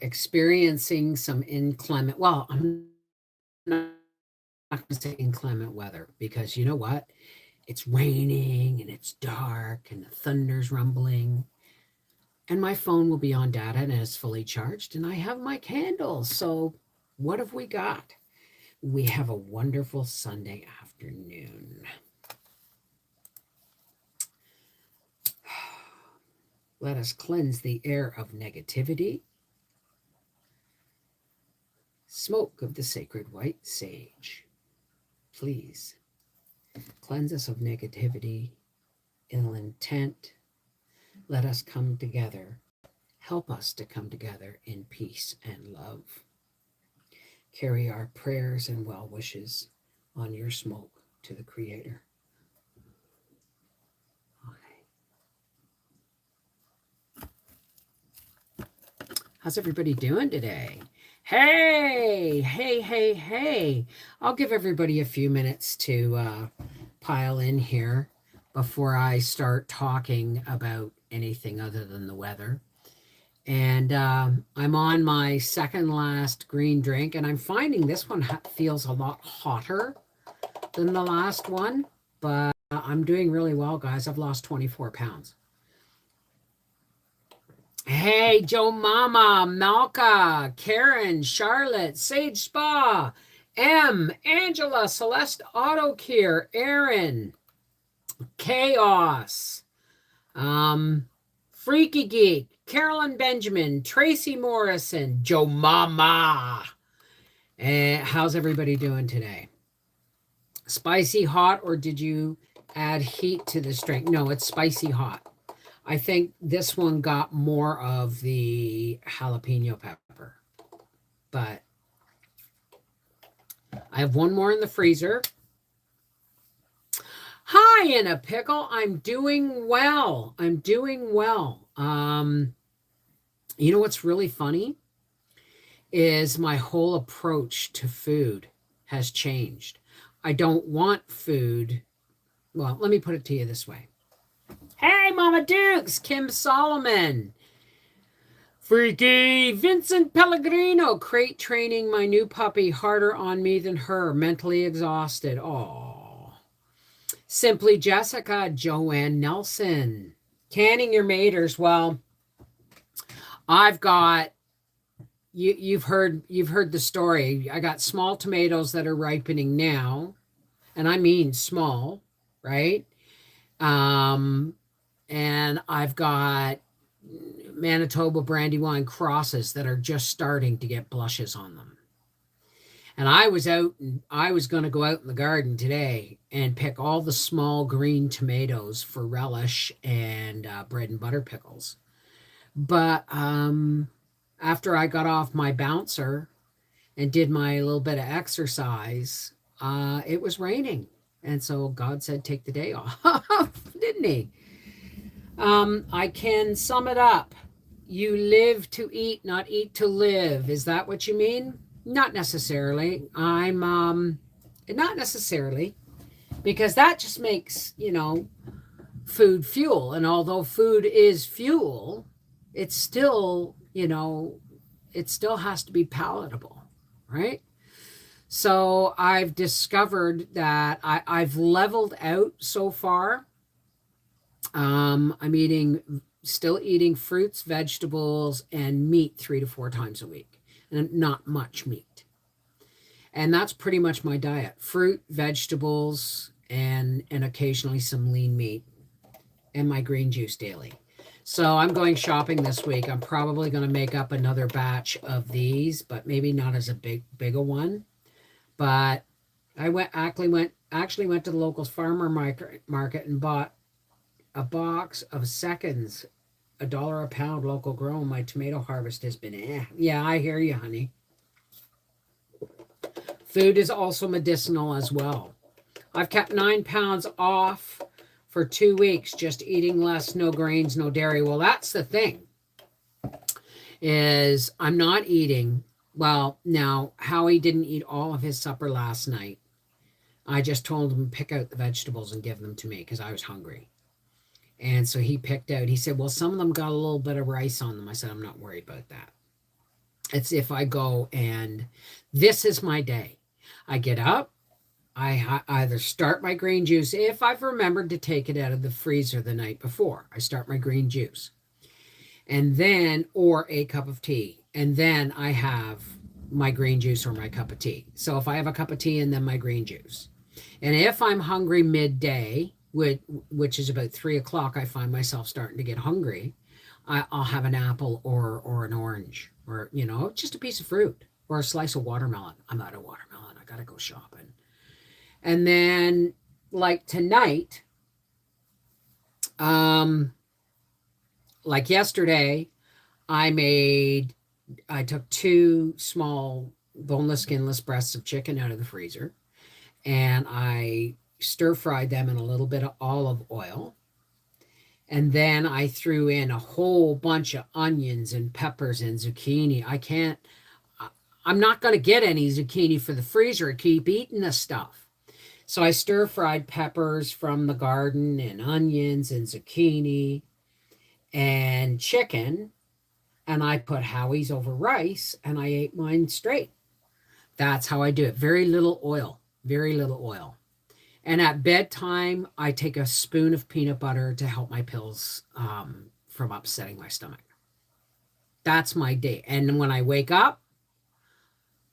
experiencing some inclement, well, I'm not going to say inclement weather because you know what? It's raining and it's dark and the thunder's rumbling. And my phone will be on data and it's fully charged, and I have my candles. So, what have we got? We have a wonderful Sunday afternoon. Let us cleanse the air of negativity. Smoke of the sacred white sage. Please cleanse us of negativity, ill intent. Let us come together. Help us to come together in peace and love. Carry our prayers and well wishes on your smoke to the Creator. How's everybody doing today? Hey, hey, hey, hey. I'll give everybody a few minutes to pile in here before I start talking about anything other than the weather. And I'm on my second last green drink, and I'm finding this one feels a lot hotter than the last one, but I'm doing really well, guys. I've lost 24 pounds. Hey, Joe Mama, Malka, Karen, Charlotte, Sage Spa, M, Angela, Celeste Auto Care, Aaron, Chaos, Freaky Geek, Carolyn Benjamin, Tracy Morrison, Joe Mama. How's everybody doing today? Spicy hot, or did you add heat to this drink? No, it's spicy hot. I think this one got more of the jalapeno pepper, but I have one more in the freezer. Hi, in a pickle. I'm doing well. I'm doing well. You know what's really funny is my whole approach to food has changed. I don't want food. Well, let me put it to you this way. Hey, Mama Dukes, Kim Solomon, Freaky, Vincent Pellegrino, crate training my new puppy, harder on me than her, mentally exhausted. Oh, Simply Jessica, Joanne Nelson, canning your maters. Well, I've got you've heard the story. I got small tomatoes that are ripening now, and I mean small, right? And I've got Manitoba Brandywine crosses that are just starting to get blushes on them. And I was going to go out in the garden today and pick all the small green tomatoes for relish and bread and butter pickles. But after I got off my bouncer and did my little bit of exercise, it was raining. And so God said, take the day off, didn't he? I can sum it up. You live to eat, not eat to live. Is that what you mean? Not necessarily. Not necessarily, because that just makes, food fuel. And although food is fuel, it's still, it still has to be palatable, right? So I've discovered that I've leveled out so far. I'm still eating fruits, vegetables, and meat 3 to 4 times a week, and not much meat. And that's pretty much my diet: fruit, vegetables, and occasionally some lean meat, and my green juice daily. So I'm going shopping this week. I'm probably going to make up another batch of these, but maybe not as a big a one. But I actually went to the local farmer market and bought a box of seconds, $1 a pound, local grown. My tomato harvest has been Yeah, I hear you, honey. Food is also medicinal as well. I've kept 9 pounds off for 2 weeks, just eating less, no grains, no dairy. Well, that's the thing, is I'm not eating. Well, now, Howie didn't eat all of his supper last night. I just told him to pick out the vegetables and give them to me because I was hungry. And so he said, well, some of them got a little bit of rice on them. I said, I'm not worried about that. It's if I go and this is my day. I get up, either start my green juice if I've remembered to take it out of the freezer the night before. I start my green juice. And then, or a cup of tea. And then I have my green juice or my cup of tea. So if I have a cup of tea and then my green juice. And if I'm hungry midday, which is about 3 o'clock, I find myself starting to get hungry. I'll have an apple or an orange or, just a piece of fruit or a slice of watermelon. I'm out of watermelon. I got to go shopping. And then like tonight, like yesterday, I took 2 small boneless, skinless breasts of chicken out of the freezer and I stir fried them in a little bit of olive oil. And then I threw in a whole bunch of onions and peppers and zucchini. I'm not going to get any zucchini for the freezer. I keep eating this stuff. So I stir fried peppers from the garden and onions and zucchini and chicken. And I put Howie's over rice and I ate mine straight. That's how I do it. Very little oil. Very little oil. And at bedtime, I take a spoon of peanut butter to help my pills from upsetting my stomach. That's my day. And when I wake up,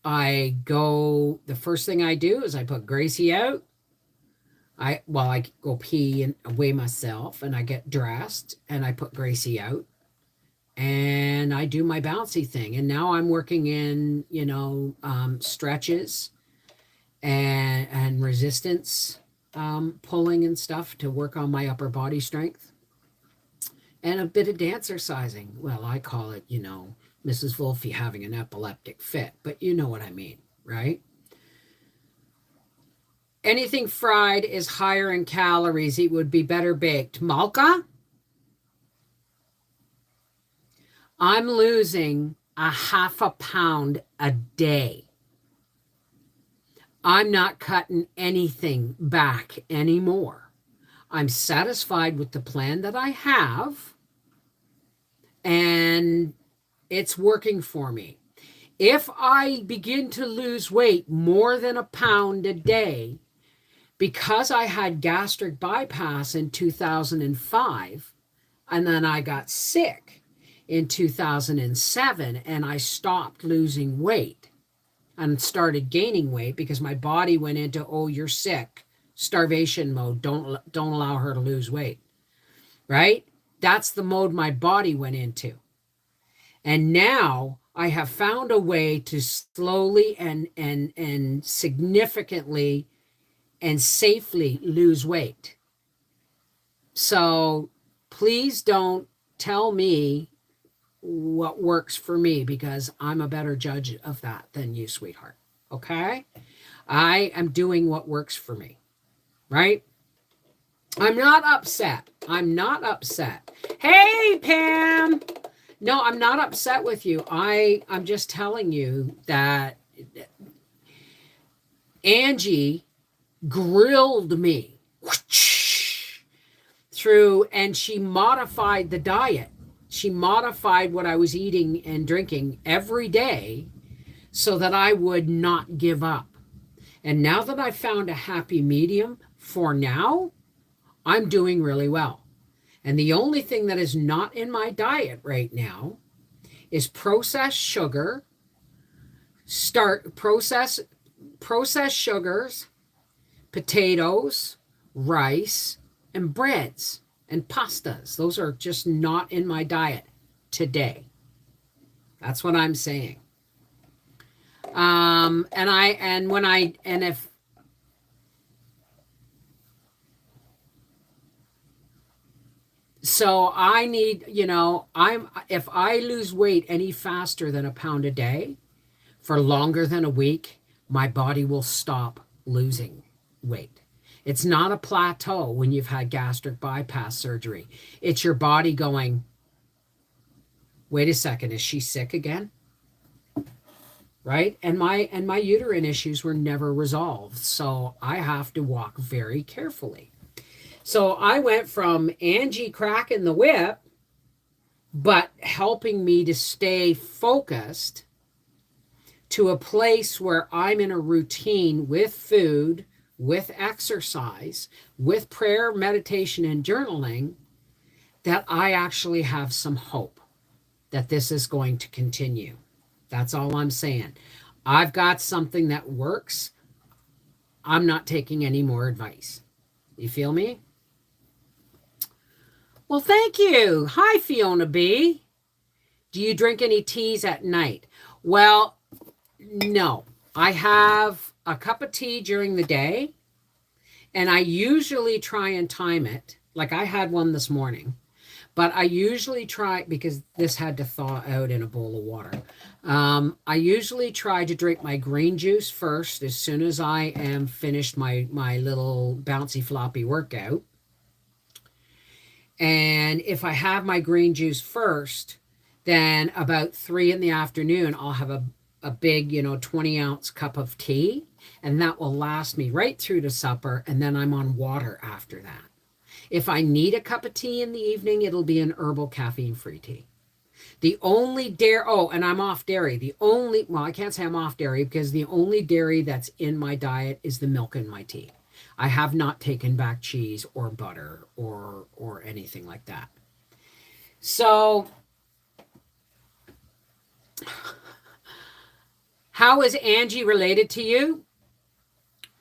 the first thing I do is I put Gracie out. I go pee and weigh myself and I get dressed and I put Gracie out and I do my bouncy thing. And now I'm working in, stretches and resistance pulling and stuff to work on my upper body strength and a bit of dancercising. Well, I call it, Mrs. Wolfe having an epileptic fit, but you know what I mean, right? Anything fried is higher in calories. It would be better baked. Malka, I'm losing a half a pound a day. I'm not cutting anything back anymore. I'm satisfied with the plan that I have, and it's working for me. If I begin to lose weight more than a pound a day, because I had gastric bypass in 2005, and then I got sick in 2007, and I stopped losing weight and started gaining weight because my body went into, oh, you're sick, starvation mode. Don't allow her to lose weight, right? That's the mode my body went into. And now I have found a way to slowly and significantly and safely lose weight. So please don't tell me what works for me because I'm a better judge of that than you, sweetheart. Okay? I am doing what works for me, right? I'm not upset. I'm not upset. Hey, Pam. No, I'm not upset with you. I'm just telling you that Angie grilled me through, and she modified the diet. She modified what I was eating and drinking every day so that I would not give up. And now that I've found a happy medium for now, I'm doing really well. And the only thing that is not in my diet right now is processed sugar, processed sugars, potatoes, rice, and breads and pastas. Those are just not in my diet today. That's what I'm saying. So I need, if I lose weight any faster than a pound a day for longer than a week, my body will stop losing weight. It's not a plateau when you've had gastric bypass surgery. It's your body going, wait a second, is she sick again? Right? And my uterine issues were never resolved. So I have to walk very carefully. So I went from Angie cracking the whip, but helping me to stay focused to a place where I'm in a routine with food, with exercise, with prayer, meditation, and journaling, that I actually have some hope that this is going to continue. That's all I'm saying. I've got something that works. I'm not taking any more advice. You feel me? Well, thank you. Hi, Fiona B. Do you drink any teas at night? Well, no. I have a cup of tea during the day, and I usually try and time it. Like I had one this morning, but I usually try, because this had to thaw out in a bowl of water. I usually try to drink my green juice first as soon as I am finished my little bouncy floppy workout. And if I have my green juice first, then about 3 in the afternoon, I'll have a big, 20-ounce cup of tea, and that will last me right through to supper. And then I'm on water after that. If I need a cup of tea in the evening, it'll be an herbal caffeine-free tea. The only dairy, and I'm off dairy. Well, I can't say I'm off dairy because the only dairy that's in my diet is the milk in my tea. I have not taken back cheese or butter or anything like that. So, how is Angie related to you?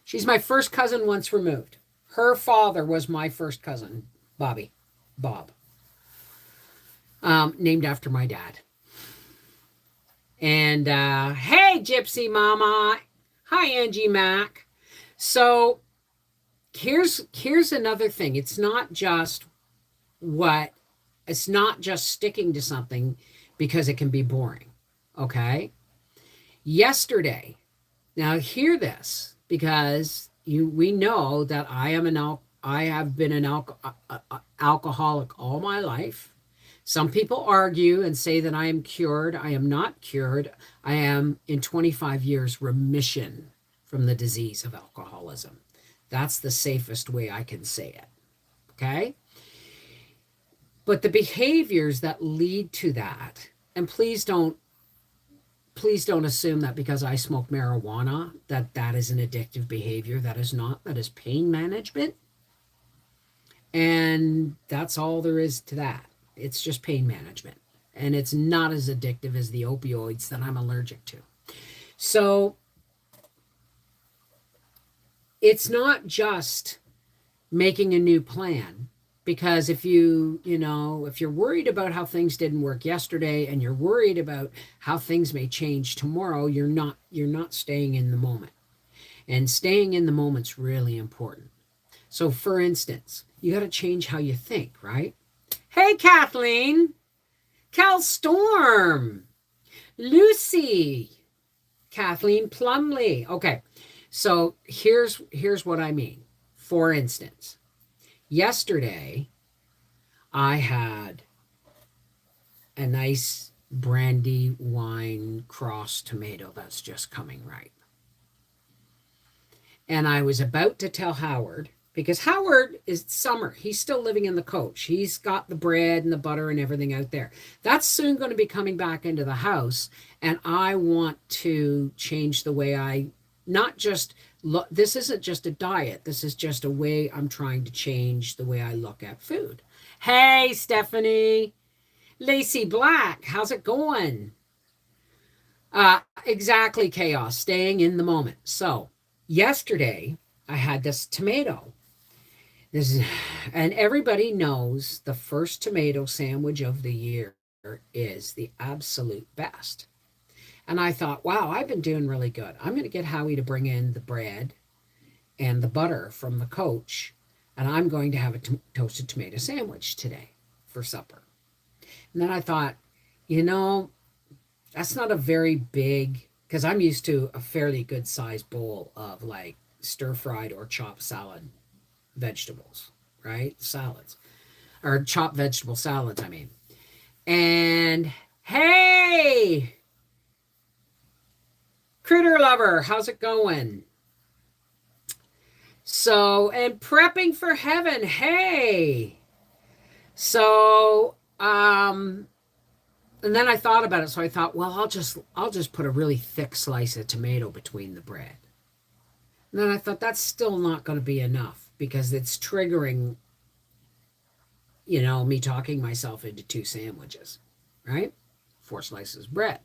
She's my first cousin once removed. Her father was my first cousin, Bob, named after my dad. And hey, Gypsy Mama. Hi, Angie Mac. So here's another thing. It's not just sticking to something because it can be boring. Okay. Yesterday, now hear this, because we know that I have been an alcoholic all my life. Some people argue and say that I am cured. I am not cured. I am in 25 years remission from the disease of alcoholism. That's the safest way I can say it. Okay? But the behaviors that lead to that, and please don't assume that because I smoke marijuana that is an addictive behavior. That is not. That is pain management. And that's all there is to that. It's just pain management. And it's not as addictive as the opioids that I'm allergic to. So it's not just making a new plan. Because if if you're worried about how things didn't work yesterday and you're worried about how things may change tomorrow, you're not staying in the moment. And staying in the moment's really important. So for instance, you got to change how you think, right? Hey, Kathleen, Cal Storm, Lucy, Kathleen Plumley. Okay, so here's what I mean. For instance, yesterday, I had a nice brandy wine cross tomato that's just coming ripe. And I was about to tell Howard, because Howard is summer. He's still living in the coach. He's got the bread and the butter and everything out there. That's soon going to be coming back into the house. And I want to change the way I not just look. This isn't just a diet. This is just a way I'm trying to change the way I look at food. Hey, Stephanie. Lacey Black, how's it going? Exactly, Chaos. Staying in the moment. So yesterday, I had this tomato. And everybody knows the first tomato sandwich of the year is the absolute best. And I thought, wow, I've been doing really good. I'm going to get Howie to bring in the bread and the butter from the coach, and I'm going to have a toasted tomato sandwich today for supper. And then I thought, that's not a very big, because I'm used to a fairly good sized bowl of like stir-fried or chopped salad vegetables, right? Salads. Or chopped vegetable salads, I mean. And hey, Critter Lover, how's it going? So, and prepping for heaven, hey. So, And then I thought about it, so I thought, well, I'll just put a really thick slice of tomato between the bread. And then I thought that's still not going to be enough because it's triggering, me talking myself into two sandwiches, right? 4 slices of bread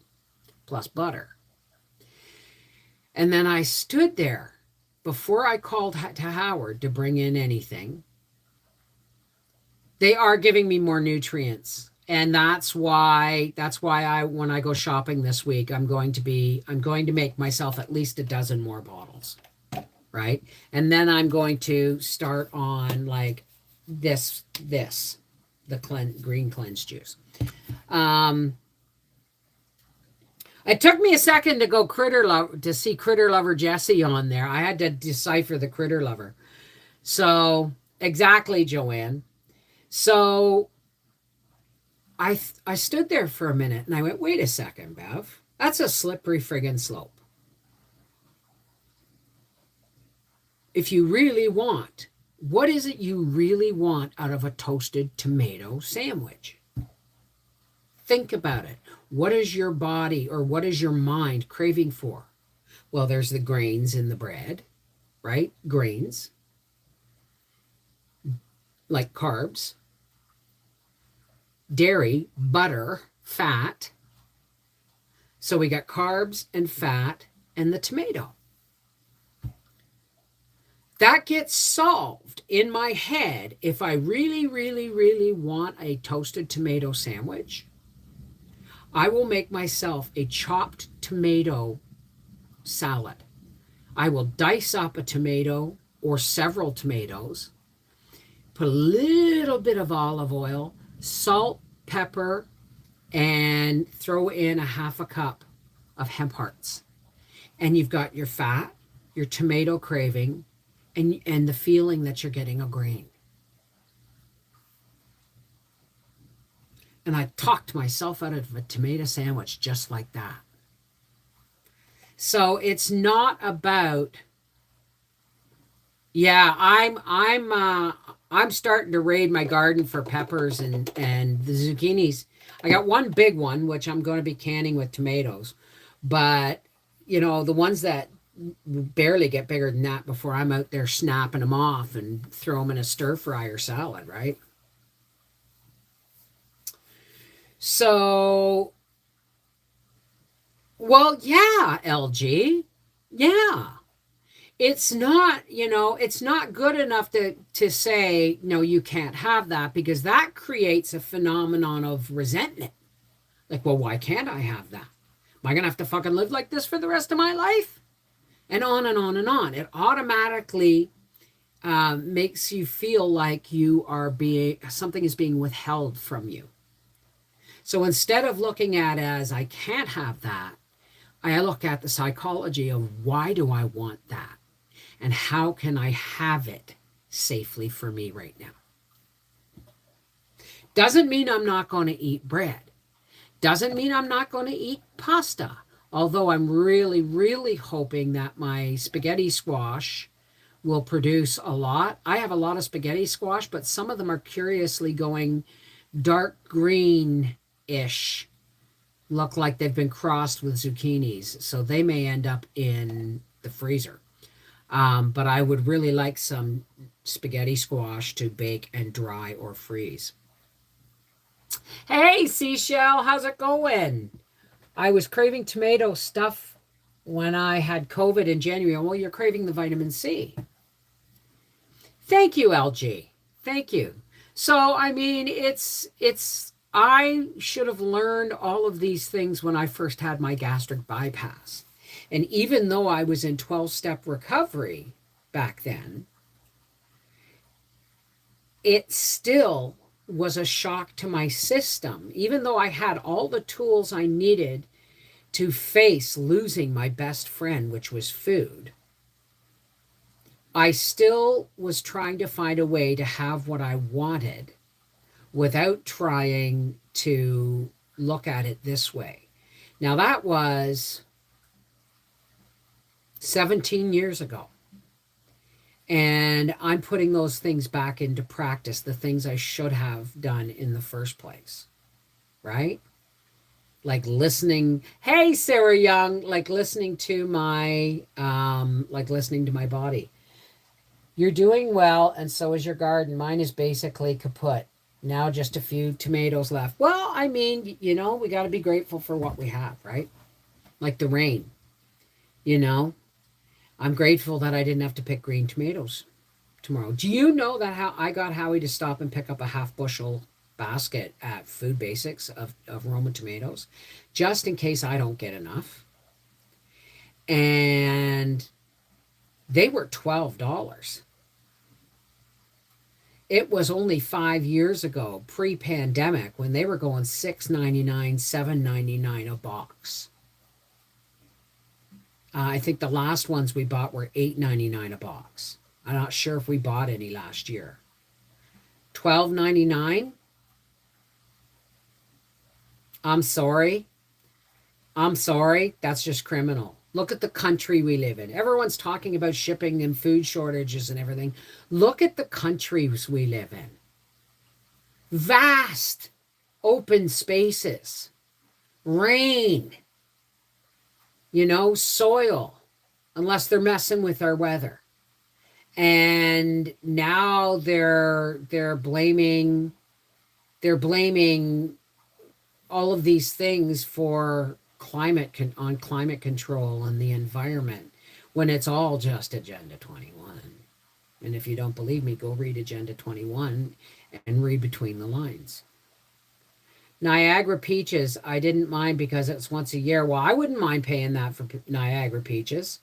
plus butter. And then I stood there before I called to Howard to bring in anything. They are giving me more nutrients. And that's why when I go shopping this week, I'm going to make myself at least a dozen more bottles, right? And then I'm going to start on like the green cleanse juice. It took me a second to go to see Critter Lover Jesse on there. I had to decipher the Critter Lover. So exactly, Joanne. So I stood there for a minute and I went, wait a second, Bev. That's a slippery friggin' slope. If you really want, what is it you really want out of a toasted tomato sandwich? Think about it. What is your body or what is your mind craving for? Well, there's the grains in the bread, right? Grains, like carbs, dairy, butter, fat. So we got carbs and fat and the tomato. That gets solved in my head if I really, really, really want a toasted tomato sandwich. I will make myself a chopped tomato salad. I will dice up a tomato or several tomatoes, put a little bit of olive oil, salt, pepper, and throw in a half a cup of hemp hearts. And you've got your fat, your tomato craving, and the feeling that you're getting a grain. And I talked myself out of a tomato sandwich just like that. So it's not about, yeah, I'm starting to raid my garden for peppers and the zucchinis. I got one big one, which I'm going to be canning with tomatoes. But, the ones that barely get bigger than that before I'm out there snapping them off and throw them in a stir fry or salad, right? So, well, yeah, LG. Yeah. It's not good enough to say, no, you can't have that because that creates a phenomenon of resentment. Like, well, why can't I have that? Am I going to have to fucking live like this for the rest of my life? And on and on and on. It automatically makes you feel like something is being withheld from you. So instead of looking at it as I can't have that, I look at the psychology of why do I want that? And how can I have it safely for me right now? Doesn't mean I'm not going to eat bread. Doesn't mean I'm not going to eat pasta. Although I'm really, really hoping that my spaghetti squash will produce a lot. I have a lot of spaghetti squash, but some of them are curiously going dark green-ish. Look like they've been crossed with zucchinis. So they may end up in the freezer. But I would really like some spaghetti squash to bake and dry or freeze. Hey, Seashell, how's it going? I was craving tomato stuff when I had COVID in January. Well, you're craving the vitamin C. Thank you, LG. Thank you. So, I mean, I should have learned all of these things when I first had my gastric bypass. And even though I was in 12-step recovery back then, it still was a shock to my system. Even though I had all the tools I needed to face losing my best friend, which was food, I still was trying to find a way to have what I wanted without trying to look at it this way. Now, that was 17 years ago. And I'm putting those things back into practice, the things I should have done in the first place, right? like listening. Hey, Sarah Young, like listening to my body. You're doing well, and so is your garden. Mine is basically kaput. Now just a few tomatoes left. Well, I mean, we got to be grateful for what we have, right? Like the rain, you know. I'm grateful that I didn't have to pick green tomatoes tomorrow. Do you know that how I got Howie to stop and pick up a half bushel basket at Food Basics of Roma tomatoes, just in case I don't get enough? And they were $12. It was only 5 years ago, pre-pandemic, when they were going $6.99, $7.99 a box. I think the last ones we bought were $8.99 a box. I'm not sure if we bought any last year. $12.99. I'm sorry. I'm sorry. That's just criminal. Look at the country we live in. Everyone's talking about shipping and food shortages and everything. Look at the countries we live in. Vast open spaces, rain, soil, unless they're messing with our weather. And now they're blaming all of these things for climate control and the environment, when it's all just Agenda 21. And if you don't believe me, go read Agenda 21 and read between the lines. Niagara peaches, I didn't mind because it's once a year. Well, I wouldn't mind paying that for Niagara peaches.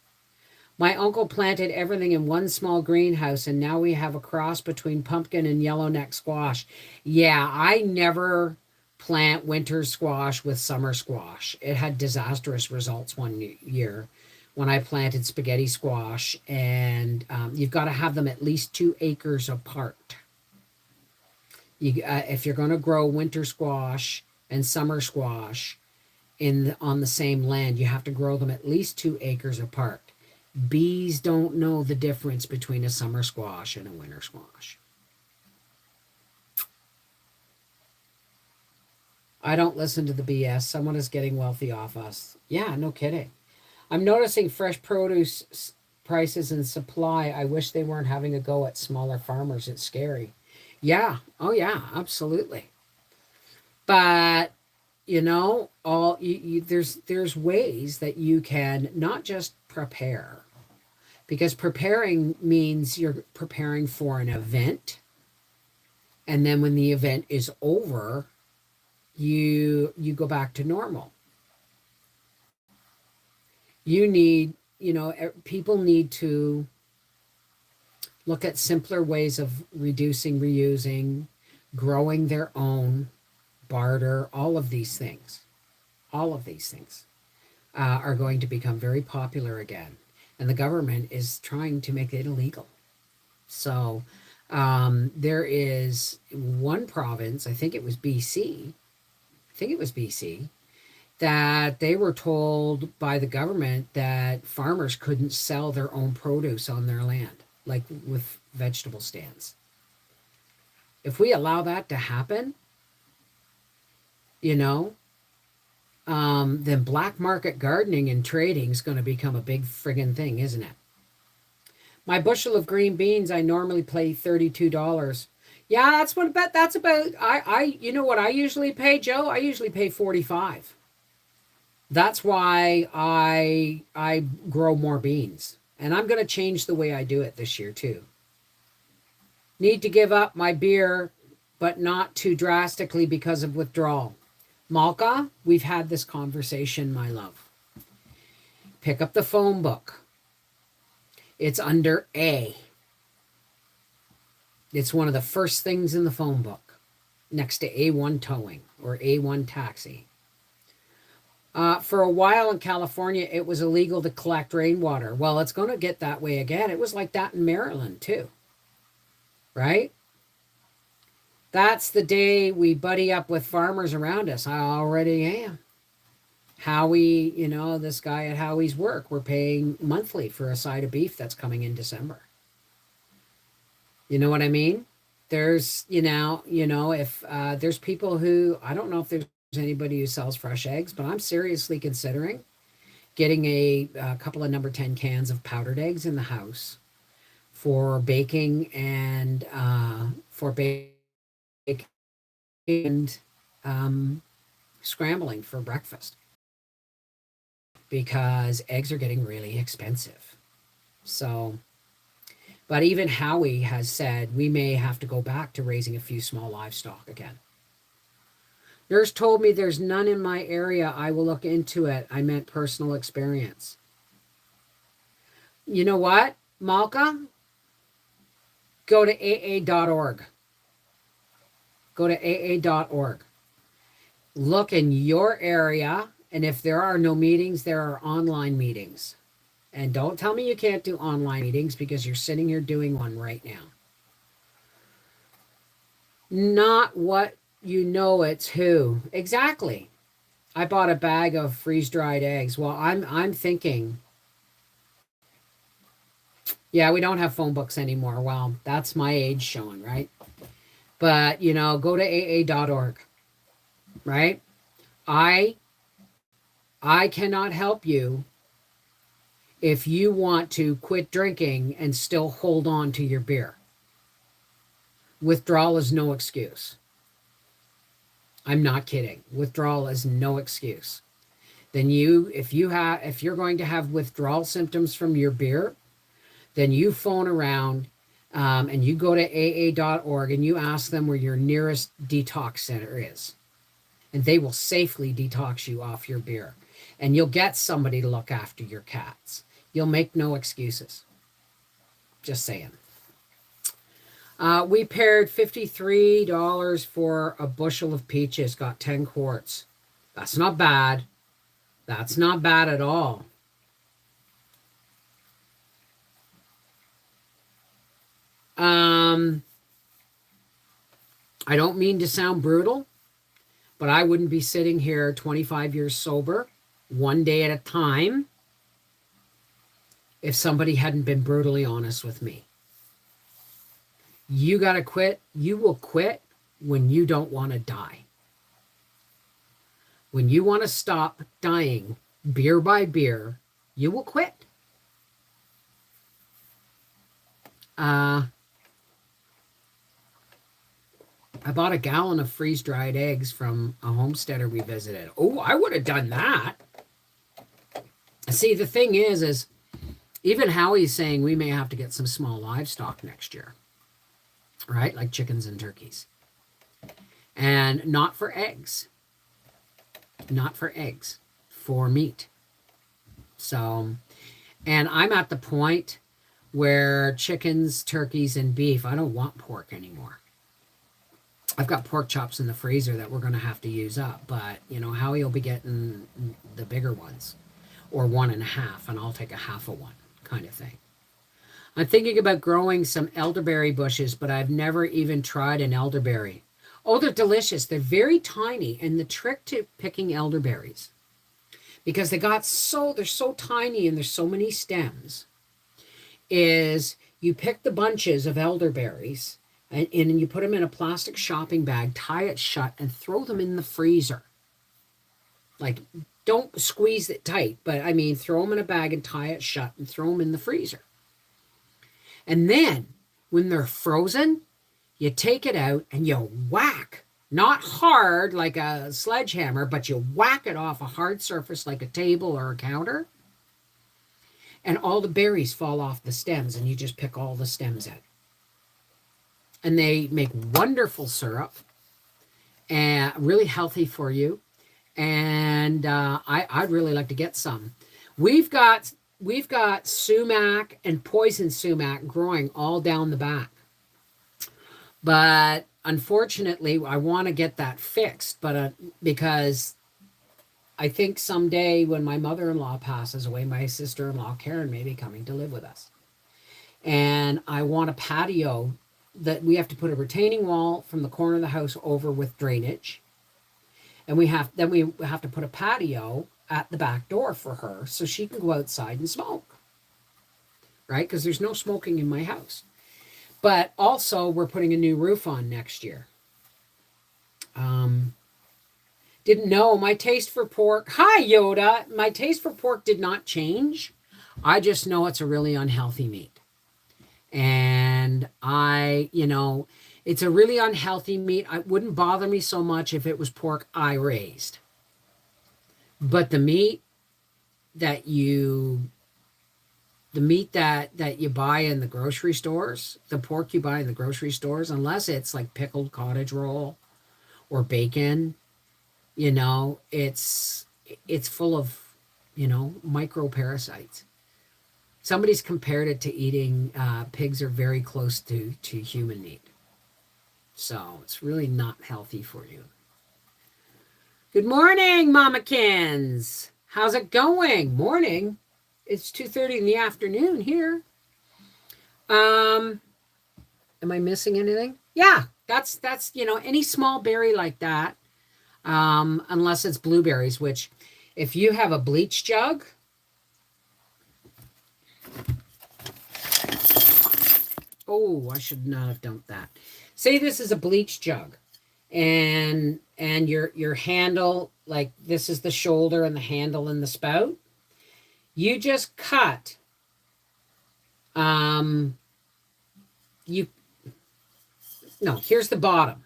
My uncle planted everything in one small greenhouse, and now we have a cross between pumpkin and yellowneck squash. Yeah, I never plant winter squash with summer squash. It had disastrous results one year when I planted spaghetti squash, and you've got to have them at least 2 acres apart. If you're going to grow winter squash and summer squash on the same land, you have to grow them at least 2 acres apart. Bees don't know the difference between a summer squash and a winter squash. I don't listen to the BS. Someone is getting wealthy off us. Yeah, no kidding. I'm noticing fresh produce prices and supply. I wish they weren't having a go at smaller farmers. It's scary. Yeah. Oh, yeah, absolutely. But there's ways that you can not just prepare, because preparing means you're preparing for an event, and then when the event is over, you go back to normal. People need to look at simpler ways of reducing, reusing, growing their own, barter. All of these things are going to become very popular again, and the government is trying to make it illegal. So there is one province, I think it was BC, that they were told by the government that farmers couldn't sell their own produce on their land, like with vegetable stands. If we allow that to happen, then black market gardening and trading is going to become a big friggin' thing, isn't it? My bushel of green beans, I normally pay $32. Yeah, that's about. You know what I usually pay, Joe? I usually pay 45. That's why I grow more beans, and I'm going to change the way I do it this year too. Need to give up my beer, but not too drastically because of withdrawal. Malka, we've had this conversation, my love. Pick up the phone book. It's under A. It's one of the first things in the phone book, next to A1 towing or A1 taxi. For a while in California, it was illegal to collect rainwater. Well, it's going to get that way again. It was like that in Maryland, too. Right? That's the day we buddy up with farmers around us. I already am. Howie, this guy at Howie's work, we're paying monthly for a side of beef that's coming in December. You know what I mean? There's, if there's people who, I don't know if there's anybody who sells fresh eggs, but I'm seriously considering getting a couple of number 10 cans of powdered eggs in the house for baking and for baking and scrambling for breakfast because eggs are getting really expensive. So, but even Howie has said we may have to go back to raising a few small livestock again. Nurse told me there's none in my area. I will look into it. I meant personal experience. You know what, Malcolm? Go to aa.org. Go to aa.org. Look in your area, and if there are no meetings, there are online meetings. And don't tell me you can't do online meetings because you're sitting here doing one right now. Not what you know, it's who. Exactly. I bought a bag of freeze-dried eggs. Well, I'm thinking, yeah, we don't have phone books anymore. Well, that's my age showing, right? But, go to aa.org, right? I cannot help you if you want to quit drinking and still hold on to your beer. Withdrawal is no excuse. I'm not kidding. Withdrawal is no excuse. Then if you're going to have withdrawal symptoms from your beer, then you phone around and you go to aa.org and you ask them where your nearest detox center is. And they will safely detox you off your beer. And you'll get somebody to look after your cats. You'll make no excuses. Just saying. We paid $53 for a bushel of peaches, got 10 quarts. That's not bad. That's not bad at all. I don't mean to sound brutal, but I wouldn't be sitting here 25 years sober, one day at a time, if somebody hadn't been brutally honest with me. You got to quit. You will quit when you don't want to die. When you want to stop dying beer by beer, you will quit. I bought a gallon of freeze-dried eggs from a homesteader we visited. Oh, I would have done that. See, the thing is even Howie's saying we may have to get some small livestock next year, right? Like chickens and turkeys. And not for eggs. Not for eggs. For meat. So, and I'm at the point where chickens, turkeys, and beef, I don't want pork anymore. I've got pork chops in the freezer that we're going to have to use up, but Howie will be getting the bigger ones, or 1.5, and I'll take a half of one, kind of thing. I'm thinking about growing some elderberry bushes, but I've never even tried an elderberry. Oh, they're delicious. They're very tiny, and the trick to picking elderberries, because they're so tiny and there's so many stems, is you pick the bunches of elderberries and you put them in a plastic shopping bag, tie it shut, and throw them in the freezer. Like, don't squeeze it tight, but I mean, throw them in a bag and tie it shut and throw them in the freezer. And then, when they're frozen, you take it out and you whack. Not hard like a sledgehammer, but you whack it off a hard surface like a table or a counter. And all the berries fall off the stems, and you just pick all the stems out. And they make wonderful syrup, and really healthy for you. And I'd really like to get some. We've got sumac and poison sumac growing all down the back. But unfortunately, I want to get that fixed, but because I think someday when my mother-in-law passes away, my sister-in-law Karen may be coming to live with us. And I want a patio that we have to put a retaining wall from the corner of the house over with drainage. And we have to put a patio at the back door for her so she can go outside and smoke. Right? Because there's no smoking in my house. But also we're putting a new roof on next year. Didn't know my taste for pork. Hi, Yoda. My taste for pork did not change. I just know it's a really unhealthy meat. And it's a really unhealthy meat. It wouldn't bother me so much if it was pork I raised. But that you the meat that you buy in the grocery stores, the pork you buy in the grocery stores, unless it's like pickled cottage roll or bacon, it's full of, micro parasites. Somebody's compared it to eating pigs are very close to human meat. So it's really not healthy for you. Good morning, Mamakins. How's it going? Morning. It's 2:30 in the afternoon here. Am I missing anything? Yeah, that's any small berry like that, unless it's blueberries, which if you have a bleach jug, oh, I should not have dumped that. Say this is a bleach jug, and your handle, like this is the shoulder and the handle and the spout. You just cut. You no. Here's the bottom.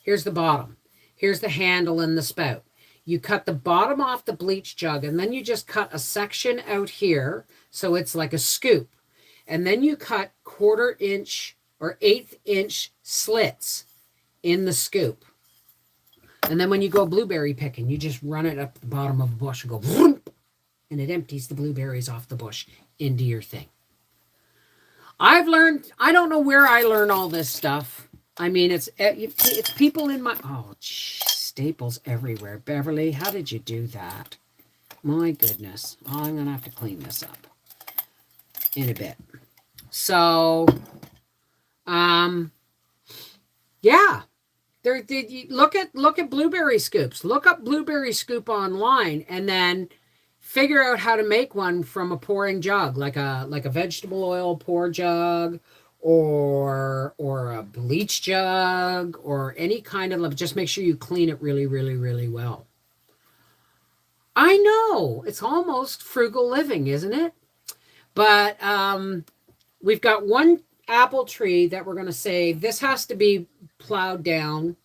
Here's the bottom. Here's the handle and the spout. You cut the bottom off the bleach jug, and then you just cut a section out here, so it's like a scoop. And then you cut 1/4 inch or 1/8 inch slits in the scoop. And then when you go blueberry picking, you just run it up the bottom of a bush and go, vroom, and it empties the blueberries off the bush into your thing. I don't know where I learn all this stuff. I mean, it's people in my, staples everywhere. Beverly, how did you do that? My goodness. I'm going to have to clean this up in a bit. So, yeah. Look at blueberry scoops. Look up blueberry scoop online, and then figure out how to make one from a pouring jug, like a vegetable oil pour jug, or a bleach jug, or any kind of. Just make sure you clean it really, really, really well. I know it's almost frugal living, isn't it? But we've got one apple tree that we're going to save. This has to be plowed down,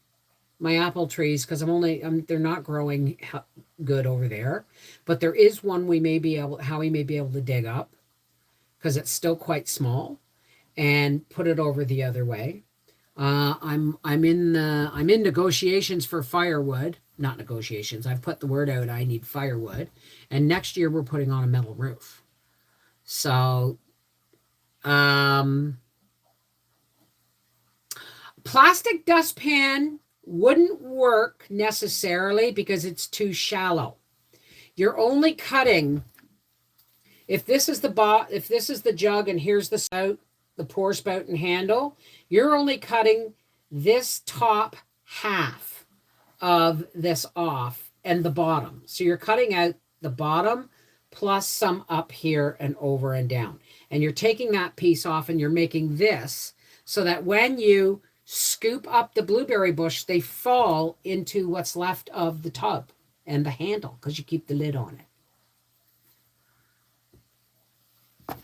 my apple trees, because they're not growing good over there. But there is one Howie may be able to dig up, because it's still quite small, and put it over the other way. I'm in negotiations for firewood. Not negotiations. I've put the word out. I need firewood, and next year we're putting on a metal roof. So, plastic dustpan wouldn't work necessarily because it's too shallow. You're only cutting, if this is the jug and here's the spout, the pour spout and handle, you're only cutting this top half of this off and the bottom. So you're cutting out the bottom plus some up here and over and down. And you're taking that piece off and you're making this so that when you scoop up the blueberry bush, they fall into what's left of the tub and the handle, because you keep the lid on it.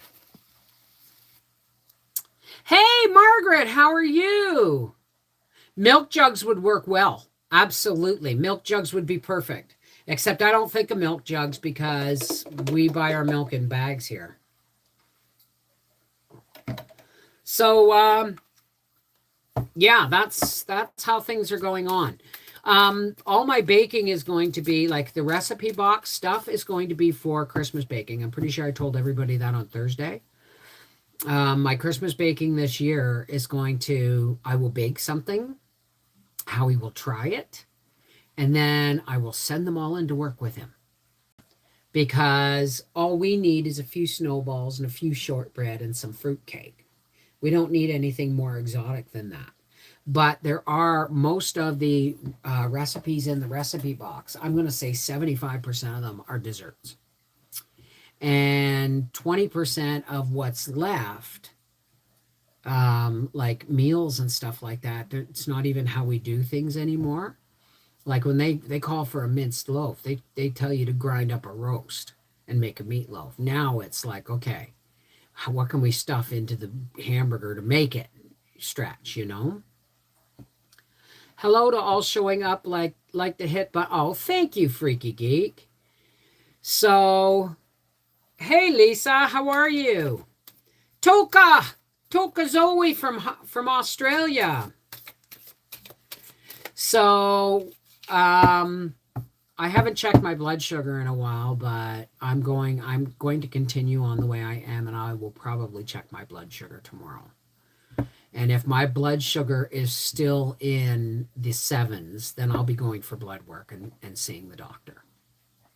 Hey, Margaret, how are you? Milk jugs would work well. Absolutely. Milk jugs would be perfect. Except I don't think of milk jugs because we buy our milk in bags here. So, yeah, that's how things are going on. All my baking is going to be, like, the recipe box stuff is going to be for Christmas baking. I'm pretty sure I told everybody that on Thursday. My Christmas baking this year is I will bake something. Howie will try it. And then I will send them all in to work with him. Because all we need is a few snowballs and a few shortbread and some fruitcake. We don't need anything more exotic than that. But there are, most of the recipes in the recipe box, I'm going to say 75% of them are desserts. And 20% of what's left, like meals and stuff like that, it's not even how we do things anymore. Like when they call for a minced loaf, they tell you to grind up a roast and make a meatloaf. Now it's like, okay, what can we stuff into the hamburger to make it stretch, you know? Hello to all showing up like the hit, but oh, thank you, Freaky Geek. So, hey Lisa, how are you? Toka Zoe from Australia. So, I haven't checked my blood sugar in a while, but I'm going to continue on the way I am, and I will probably check my blood sugar tomorrow. And if my blood sugar is still in the sevens, then I'll be going for blood work and seeing the doctor.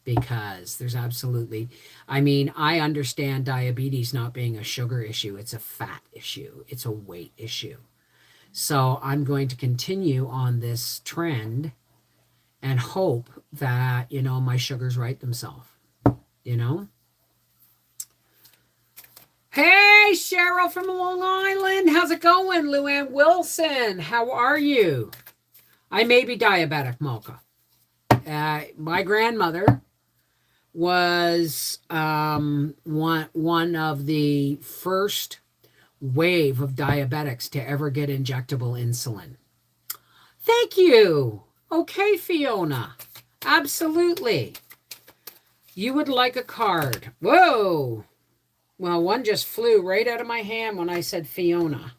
Because there's absolutely, I mean, I understand diabetes not being a sugar issue, it's a fat issue, it's a weight issue. So I'm going to continue on this trend and hope that, you know, my sugars right themselves, you know? Hey, Cheryl from Long Island. How's it going? Luann Wilson, how are you? I may be diabetic, Mocha. My grandmother was one of the first wave of diabetics to ever get injectable insulin. Thank you. Okay, Fiona. Absolutely. You would like a card. Whoa. Well, one just flew right out of my hand when I said Fiona.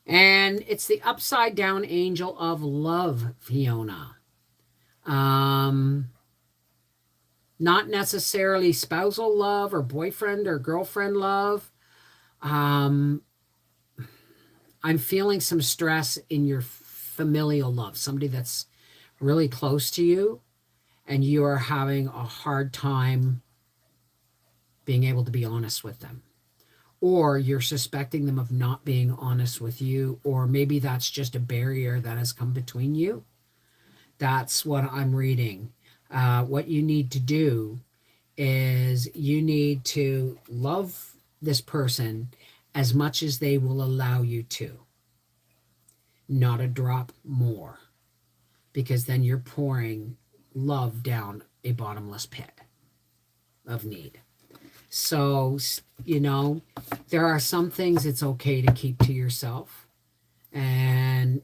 And it's the upside down angel of love, Fiona. Not necessarily spousal love or boyfriend or girlfriend love. I'm feeling some stress in your familial love, somebody that's really close to you, and you are having a hard time being able to be honest with them. Or you're suspecting them of not being honest with you, or maybe that's just a barrier that has come between you. That's what I'm reading. What you need to do is you need to love this person as much as they will allow you to. Not a drop more. Because then you're pouring love down a bottomless pit of need. So, you know, there are some things it's okay to keep to yourself. And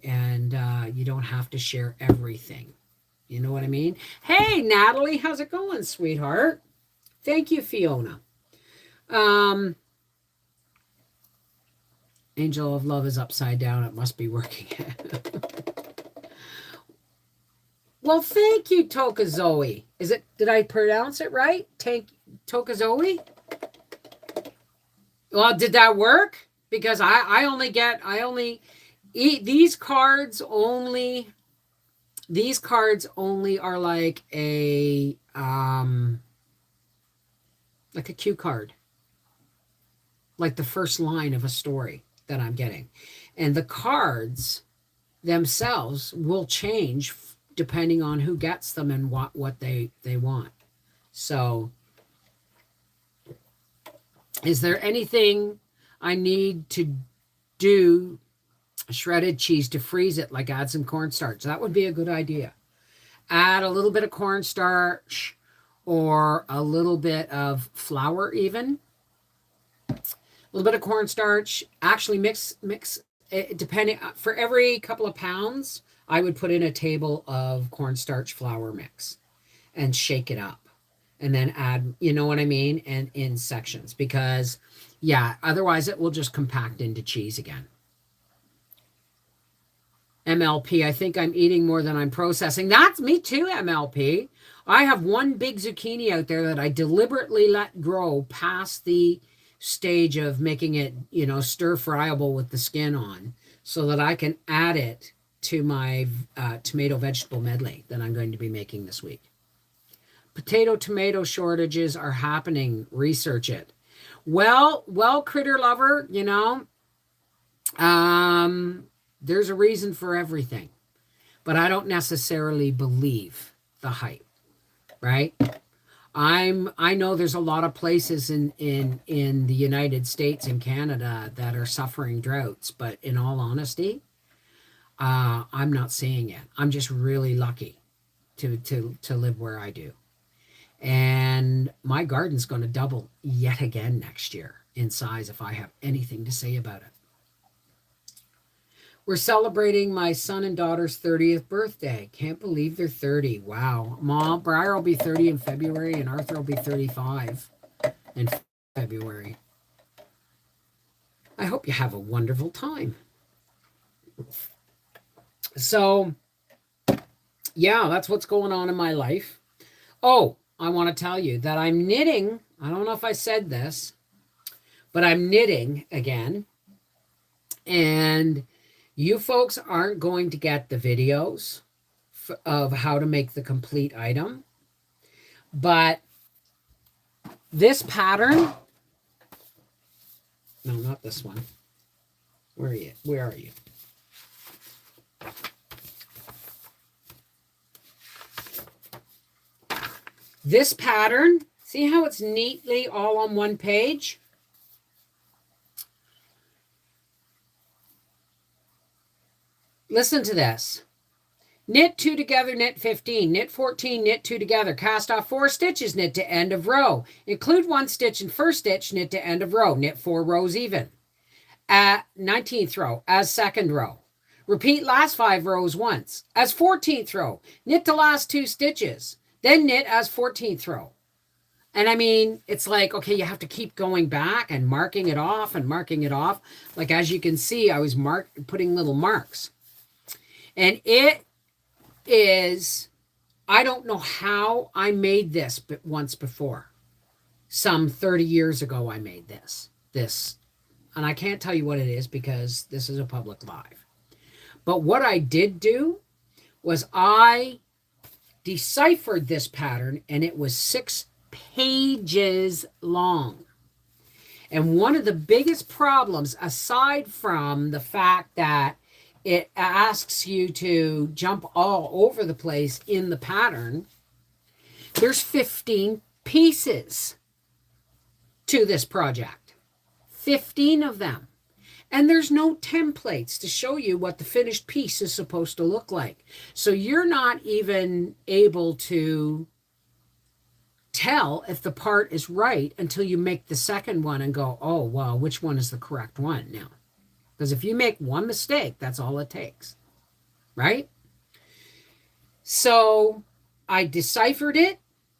you don't have to share everything. You know what I mean? Hey, Natalie, how's it going, sweetheart? Thank you, Fiona. Angel of Love is upside down. It must be working. Well, thank you, Toka Zoe. Did I pronounce it right? Toka Zoe? Well, did that work? Because I only eat these cards only. These cards only are like a cue card. Like the first line of a story that I'm getting. And the cards themselves will change depending on who gets them and what they want. So, is there anything I need to do? Shredded cheese to freeze it, like add some cornstarch. That would be a good idea. Add a little bit of cornstarch or a little bit of flour even. A little bit of cornstarch. Actually mix it, depending, for every couple of pounds, I would put in a table of cornstarch flour mix and shake it up. And then add, you know what I mean? And in sections, because yeah, otherwise it will just compact into cheese again. MLP, I think I'm eating more than I'm processing. That's me too, MLP. I have one big zucchini out there that I deliberately let grow past the stage of making it, you know, stir fryable with the skin on, so that I can add it to my tomato vegetable medley that I'm going to be making this week. Tomato shortages are happening. Research it. Well, critter lover, you know, there's a reason for everything, but I don't necessarily believe the hype, right? I know there's a lot of places in the United States and Canada that are suffering droughts, but in all honesty, I'm not seeing it. I'm just really lucky to live where I do. And my garden's going to double yet again next year in size if I have anything to say about it. We're celebrating my son and daughter's 30th birthday. Can't believe they're 30. Wow. Mom, Briar will be 30 in February and Arthur will be 35 in February. I hope you have a wonderful time. So, yeah, that's what's going on in my life. Oh, I want to tell you that I'm knitting. I don't know if I said this, but I'm knitting again. And you folks aren't going to get the videos of how to make the complete item. But this pattern, no, not this one. Where are you? Where are you? This pattern, see how it's neatly all on one page? Listen to this. Knit 2 together, knit 15, knit 14, knit 2 together, cast off 4 stitches, knit to end of row. Include 1 stitch in first stitch, knit to end of row, knit 4 rows even. At 19th row, as second row. Repeat last 5 rows once. As 14th row, knit the last 2 stitches. Then knit as 14th row. And I mean, it's like, okay, you have to keep going back and marking it off and marking it off. Like, as you can see, I was putting little marks. And it is, I don't know how I made this but once before. Some 30 years ago, I made this. And I can't tell you what it is because this is a public live. But what I did do was I deciphered this pattern, and it was 6 pages long. And one of the biggest problems, aside from the fact that it asks you to jump all over the place in the pattern, there's 15 pieces to this project. 15 of them. And there's no templates to show you what the finished piece is supposed to look like. So you're not even able to tell if the part is right until you make the second one and go, oh, well, which one is the correct one now? Because if you make one mistake, that's all it takes, right? So I deciphered it,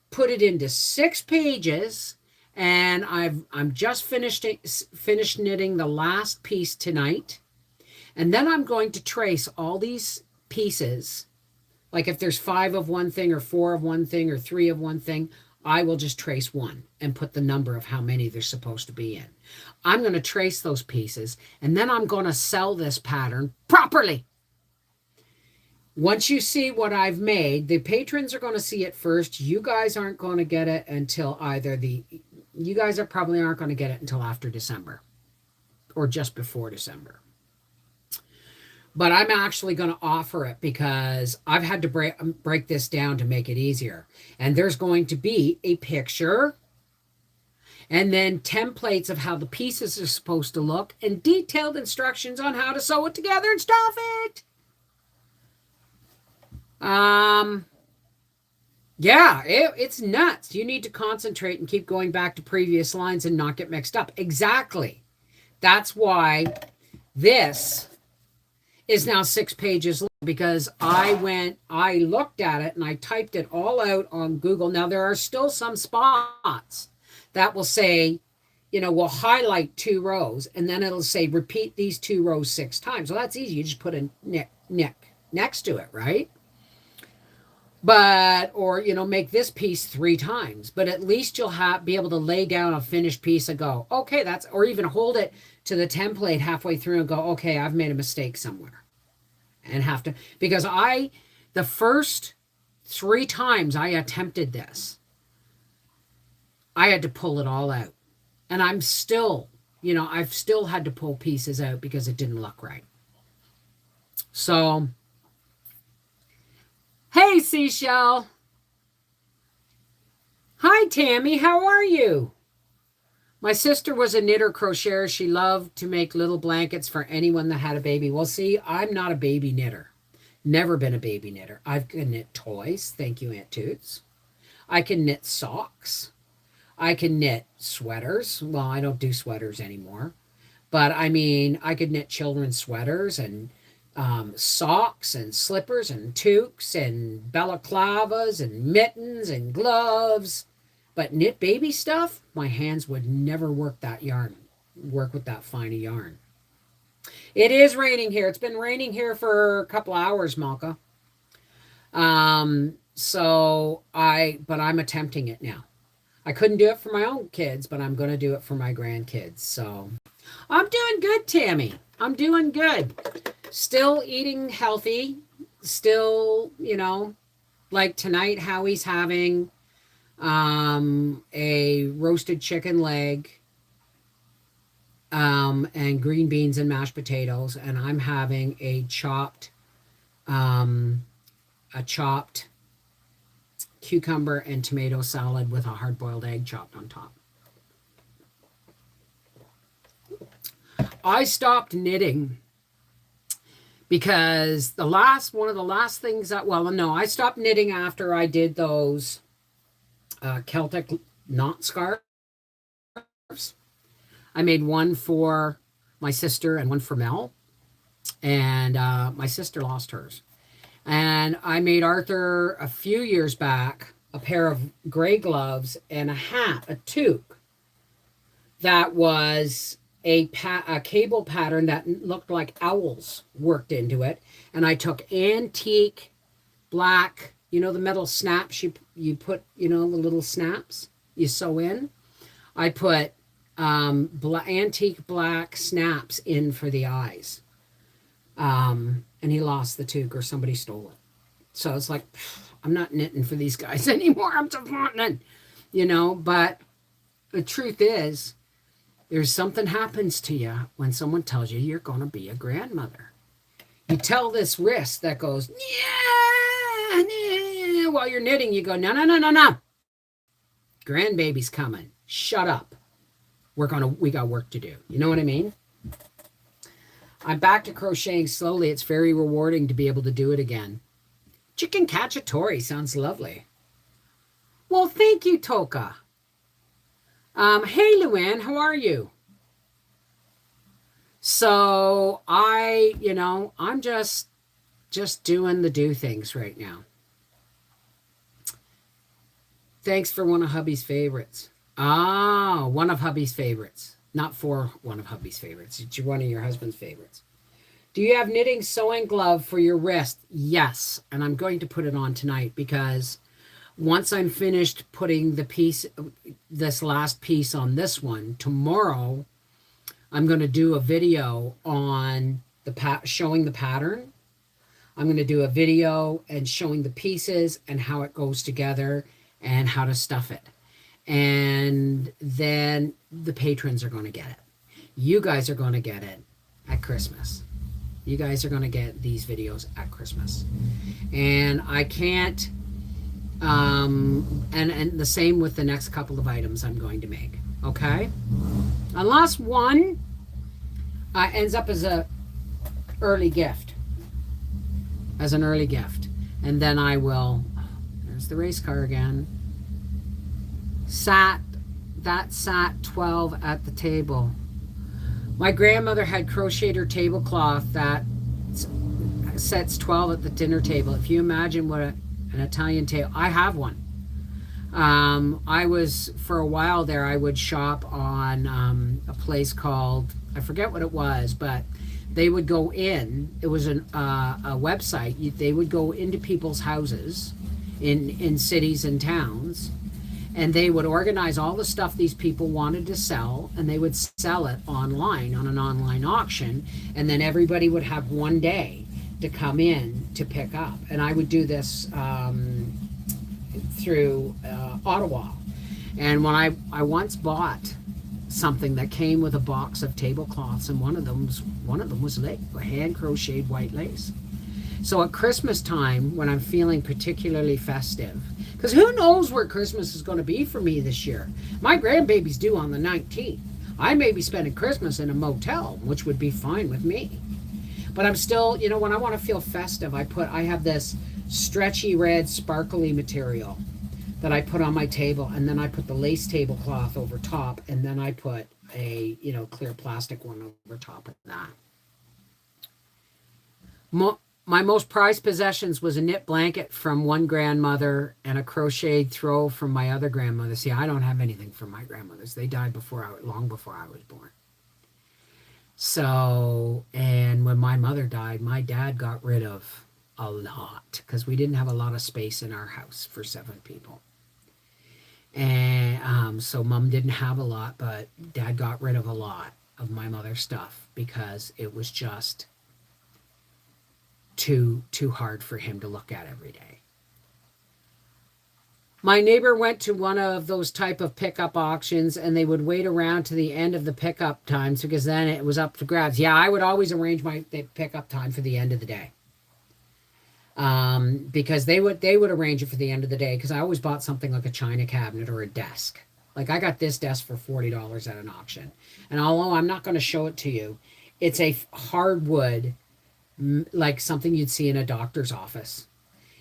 put it into 6 pages, and I'm just finished knitting the last piece tonight. And then I'm going to trace all these pieces. Like if there's 5 of one thing or 4 of one thing or 3 of one thing, I will just trace 1 and put the number of how many there's supposed to be in. I'm going to trace those pieces, and then I'm going to sell this pattern properly. Once you see what I've made, the patrons are going to see it first. You guys aren't going to get it until you guys probably aren't going to get it until after December or just before December. But I'm actually going to offer it because I've had to break this down to make it easier. And there's going to be a picture and then templates of how the pieces are supposed to look and detailed instructions on how to sew it together and stuff it. Yeah, it's nuts. You need to concentrate and keep going back to previous lines and not get mixed up. Exactly. That's why this is now 6 pages long, because I looked at it and I typed it all out on Google. Now there are still some spots that will say, we'll highlight 2 rows and then it'll say repeat these 2 rows 6 times. Well, that's easy. You just put a nick next to it, right? But, or, make this piece 3 times, but at least you'll be able to lay down a finished piece and go, okay, or even hold it to the template halfway through and go, okay, I've made a mistake somewhere. And because the first 3 times I attempted this, I had to pull it all out. And I'm still, I've still had to pull pieces out because it didn't look right. So, hey, Seashell. Hi, Tammy. How are you? My sister was a knitter crocheter. She loved to make little blankets for anyone that had a baby. Well, see, I'm not a baby knitter. Never been a baby knitter. I can knit toys. Thank you, Aunt Toots. I can knit socks. I can knit sweaters. Well, I don't do sweaters anymore. But I mean, I could knit children's sweaters and socks and slippers and toques and balaclavas and mittens and gloves. But knit baby stuff, my hands would never work with that fine a yarn. It is raining here. It's been raining here for a couple hours, Malka. But I'm attempting it now. I couldn't do it for my own kids, but I'm going to do it for my grandkids. So I'm doing good, Tammy. I'm doing good. Still eating healthy. Still, like tonight, Howie's having a roasted chicken leg and green beans and mashed potatoes, and I'm having a chopped cucumber and tomato salad with a hard-boiled egg chopped on top. I stopped knitting because one of the last things I stopped knitting after I did those Celtic knot scarves. I made one for my sister and one for Mel, and my sister lost hers. And I made Arthur a few years back a pair of gray gloves and a hat, a toque, that was a cable pattern that looked like owls worked into it. And I took antique black, the metal snaps you put, the little snaps you sew in. I put antique black snaps in for the eyes. And he lost the toque or somebody stole it. So it's like, I'm not knitting for these guys anymore. I'm just not knitting, but the truth is, there's something happens to you when someone tells you you're going to be a grandmother. You tell this wrist that goes, yeah, while you're knitting, you go, no. Grandbaby's coming. Shut up. We got work to do. You know what I mean? I'm back to crocheting slowly. It's very rewarding to be able to do it again. Chicken cacciatore sounds lovely. Well, thank you, Toka. Hey, Luann, how are you? So I'm just doing the do things right now. Thanks for one of hubby's favorites. One of hubby's favorites. Not for one of hubby's favorites. It's one of your husband's favorites. Do you have knitting sewing glove for your wrist? Yes. And I'm going to put it on tonight because once I'm finished putting this last piece on this one, tomorrow I'm going to do a video on showing the pattern. I'm going to do a video and showing the pieces and how it goes together and how to stuff it. And then the patrons are going to get it. You guys are going to get it at Christmas. You guys are going to get these videos at Christmas. And I can't, and the same with the next couple of items I'm going to make. Okay? Unless one ends up as an early gift. And then I will, there's the race car again. Sat 12 at the table. My grandmother had crocheted her tablecloth that sets 12 at the dinner table. If you imagine what an Italian table, I have one. I was, for a while there, I would shop on a place called, I forget what it was, but they would go in, it was a website, they would go into people's houses in cities and towns, and they would organize all the stuff these people wanted to sell, and they would sell it online on an online auction, and then everybody would have one day to come in to pick up. And I would do this through Ottawa. And when I once bought something that came with a box of tablecloths, and one of them was hand crocheted white lace. So at Christmas time, when I'm feeling particularly festive, Because who knows where Christmas is going to be for me this year? My grandbaby's due on the 19th. I may be spending Christmas in a motel, which would be fine with me. But I'm still, when I want to feel festive, I have this stretchy red sparkly material that I put on my table, and then I put the lace tablecloth over top, and then I put a, clear plastic one over top of that. My most prized possessions was a knit blanket from one grandmother and a crocheted throw from my other grandmother. See, I don't have anything from my grandmothers. They died long before I was born. So, and when my mother died, my dad got rid of a lot because we didn't have a lot of space in our house for 7 people. And so mom didn't have a lot, but dad got rid of a lot of my mother's stuff because it was just too hard for him to look at every day. My neighbor went to one of those type of pickup auctions, and they would wait around to the end of the pickup times because then it was up for grabs. Yeah, I would always arrange the pickup time for the end of the day. Because they would arrange it for the end of the day because I always bought something like a china cabinet or a desk. Like I got this desk for $40 at an auction. And although I'm not going to show it to you, it's a hardwood, like something you'd see in a doctor's office.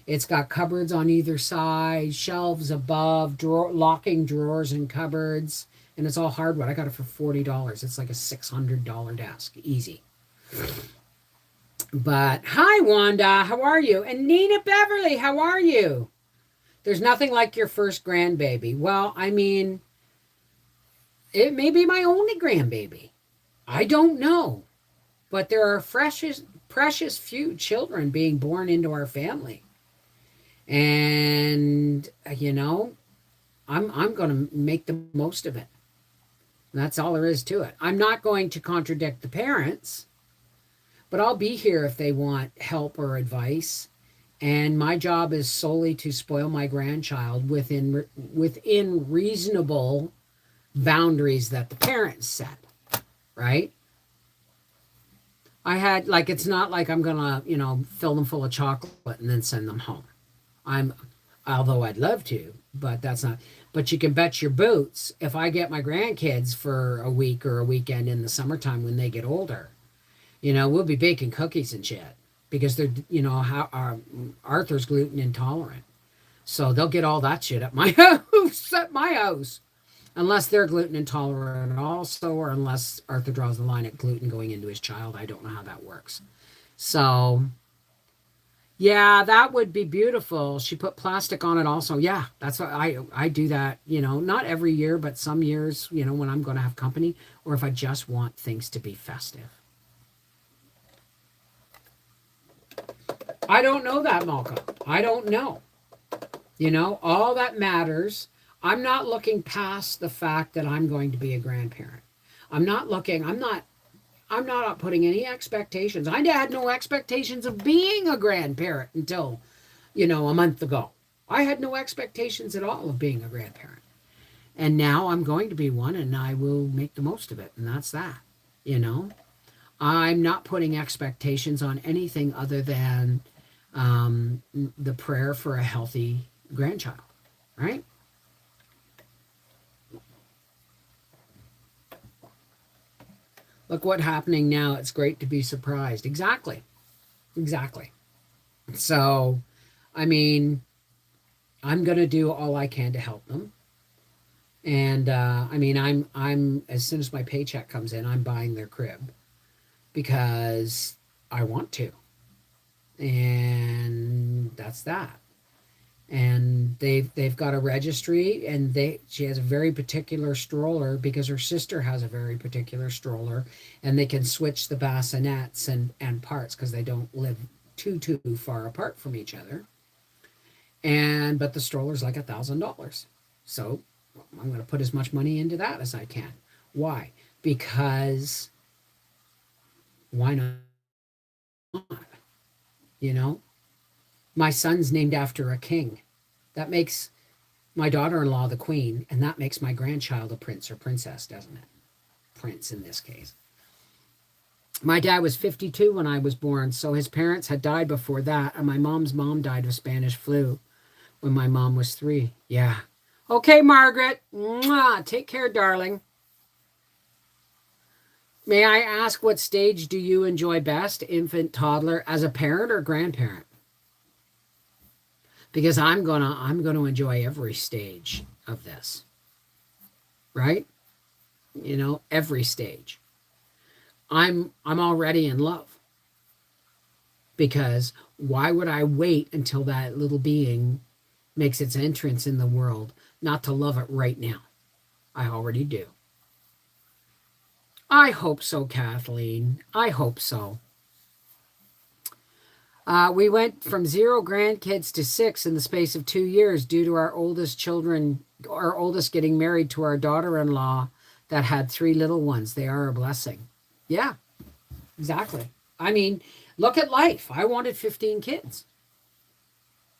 It's got cupboards on either side, shelves above, locking drawers and cupboards, and it's all hardwood. I got it for $40. It's like a $600 desk. Easy. But hi, Wanda. How are you? And Nina Beverly, how are you? There's nothing like your first grandbaby. Well, I mean, it may be my only grandbaby. I don't know. But there are precious few children being born into our family. And, I'm going to make the most of it. That's all there is to it. I'm not going to contradict the parents, but I'll be here if they want help or advice. And my job is solely to spoil my grandchild within reasonable boundaries that the parents set, right? It's not like I'm going to, fill them full of chocolate and then send them home. Although I'd love to, but that's not. But you can bet your boots if I get my grandkids for a week or a weekend in the summertime when they get older, we'll be baking cookies and shit because they're, Arthur's gluten intolerant. So they'll get all that shit at my house, unless they're gluten intolerant also, or unless Arthur draws the line at gluten going into his child. I don't know how that works. So yeah, that would be beautiful. She put plastic on it also. Yeah, that's what I do that, not every year, but some years, when I'm going to have company or if I just want things to be festive. I don't know that, Malcolm. I don't know. All that matters. I'm not looking past the fact that I'm going to be a grandparent. I'm not putting any expectations. I had no expectations of being a grandparent until, a month ago. I had no expectations at all of being a grandparent. And now I'm going to be one, and I will make the most of it. And that's that, I'm not putting expectations on anything other than the prayer for a healthy grandchild, right? Look what's happening now. It's great to be surprised. Exactly. So, I mean, I'm going to do all I can to help them. And, I'm as soon as my paycheck comes in, I'm buying their crib because I want to. And that's that. And they've got a registry, and she has a very particular stroller because her sister has a very particular stroller, and they can switch the bassinets and parts because they don't live too far apart from each other. But the stroller's like $1,000, so I'm going to put as much money into that as I can. Why? Because why not? My son's named after a king. That makes my daughter-in-law the queen, and that makes my grandchild a prince or princess, doesn't it? Prince in this case. My dad was 52 when I was born, so his parents had died before that, and my mom's mom died of Spanish flu when my mom was 3. Yeah. Okay, Margaret. Mwah. Take care, darling. May I ask what stage do you enjoy best, infant, toddler, as a parent or grandparent? Because I'm gonna enjoy every stage of this, right? Every stage. I'm already in love, because why would I wait until that little being makes its entrance in the world not to love it right now? I already do. I hope so, Kathleen. I hope so. We went from 0 grandkids to 6 in the space of 2 years due to our oldest getting married to our daughter-in-law that had 3 little ones. They are a blessing. Yeah, exactly. I mean, look at life. I wanted 15 kids.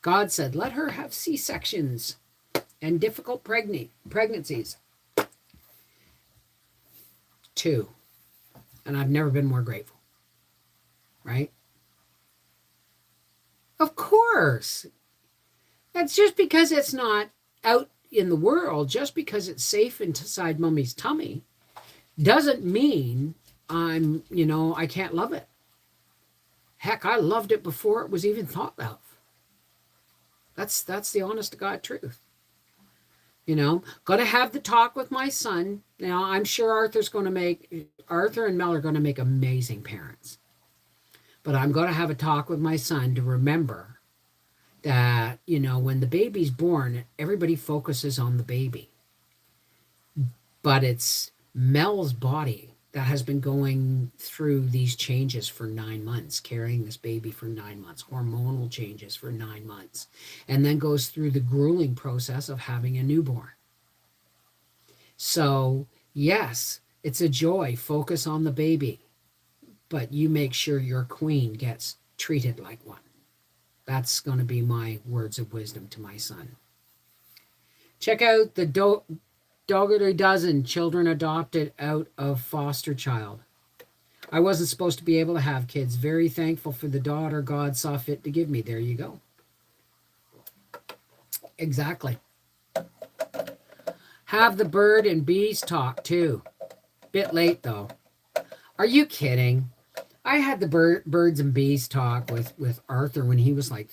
God said, let her have C-sections and difficult pregnancies. 2. And I've never been more grateful. Right? Of course. That's just because it's not out in the world, just because it's safe inside mommy's tummy, doesn't mean I can't love it. Heck, I loved it before it was even thought of. That's the honest to God truth. Got to have the talk with my son. Now, I'm sure Arthur and Mel are going to make amazing parents. But I'm going to have a talk with my son to remember that, when the baby's born, everybody focuses on the baby. But it's Mel's body that has been going through these changes for 9 months, carrying this baby for 9 months, hormonal changes for 9 months, and then goes through the grueling process of having a newborn. So, yes, it's a joy. Focus on the baby, but you make sure your queen gets treated like one. That's going to be my words of wisdom to my son. Check out the Doggery Dozen, children adopted out of foster child. I wasn't supposed to be able to have kids. Very thankful for the daughter God saw fit to give me. There you go. Exactly. Have the bird and bees talk too. Bit late though. Are you kidding? I had the birds and bees talk with Arthur when he was like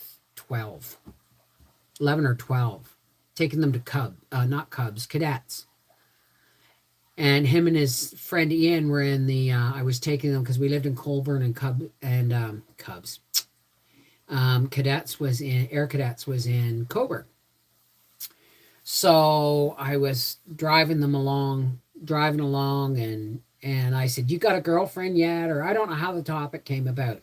11 or 12, taking them to cadets. And him and his friend Ian were in I was taking them because we lived in Colburn, and Cubs. Air Cadets was in Coburn. So I was driving along, and I said, "You got a girlfriend yet?" Or I don't know how the topic came about.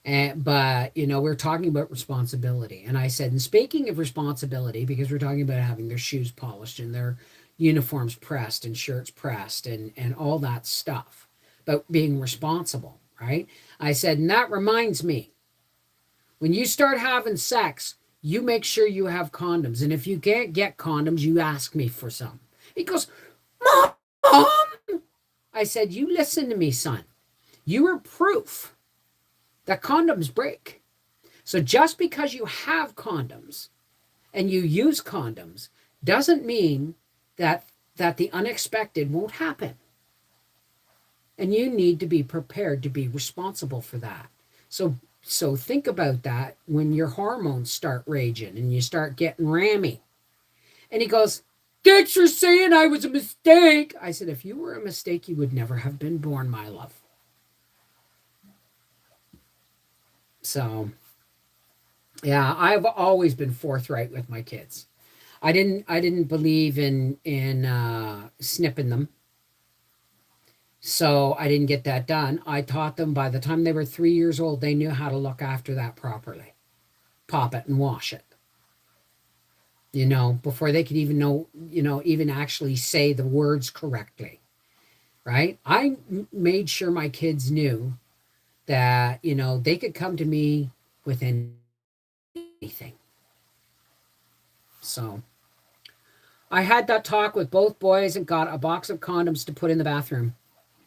But we're talking about responsibility. And I said, and speaking of responsibility, because we're talking about having their shoes polished and their uniforms pressed and shirts pressed and all that stuff, about being responsible, right? I said, and that reminds me, when you start having sex, you make sure you have condoms. And if you can't get condoms, you ask me for some. He goes, Mom! I said, you listen to me, son. You are proof that condoms break. So just because you have condoms and you use condoms doesn't mean that the unexpected won't happen. And you need to be prepared to be responsible for that. So think about that when your hormones start raging and you start getting rammy. And he goes, thanks for saying I was a mistake. I said, if you were a mistake, you would never have been born, my love. So, yeah, I've always been forthright with my kids. I didn't believe in snipping them. So I didn't get that done. I taught them by the time they were 3 years old, they knew how to look after that properly. Pop it and wash it. Before they could even know, even actually say the words correctly. Right? I made sure my kids knew that, they could come to me with anything. So I had that talk with both boys and got a box of condoms to put in the bathroom.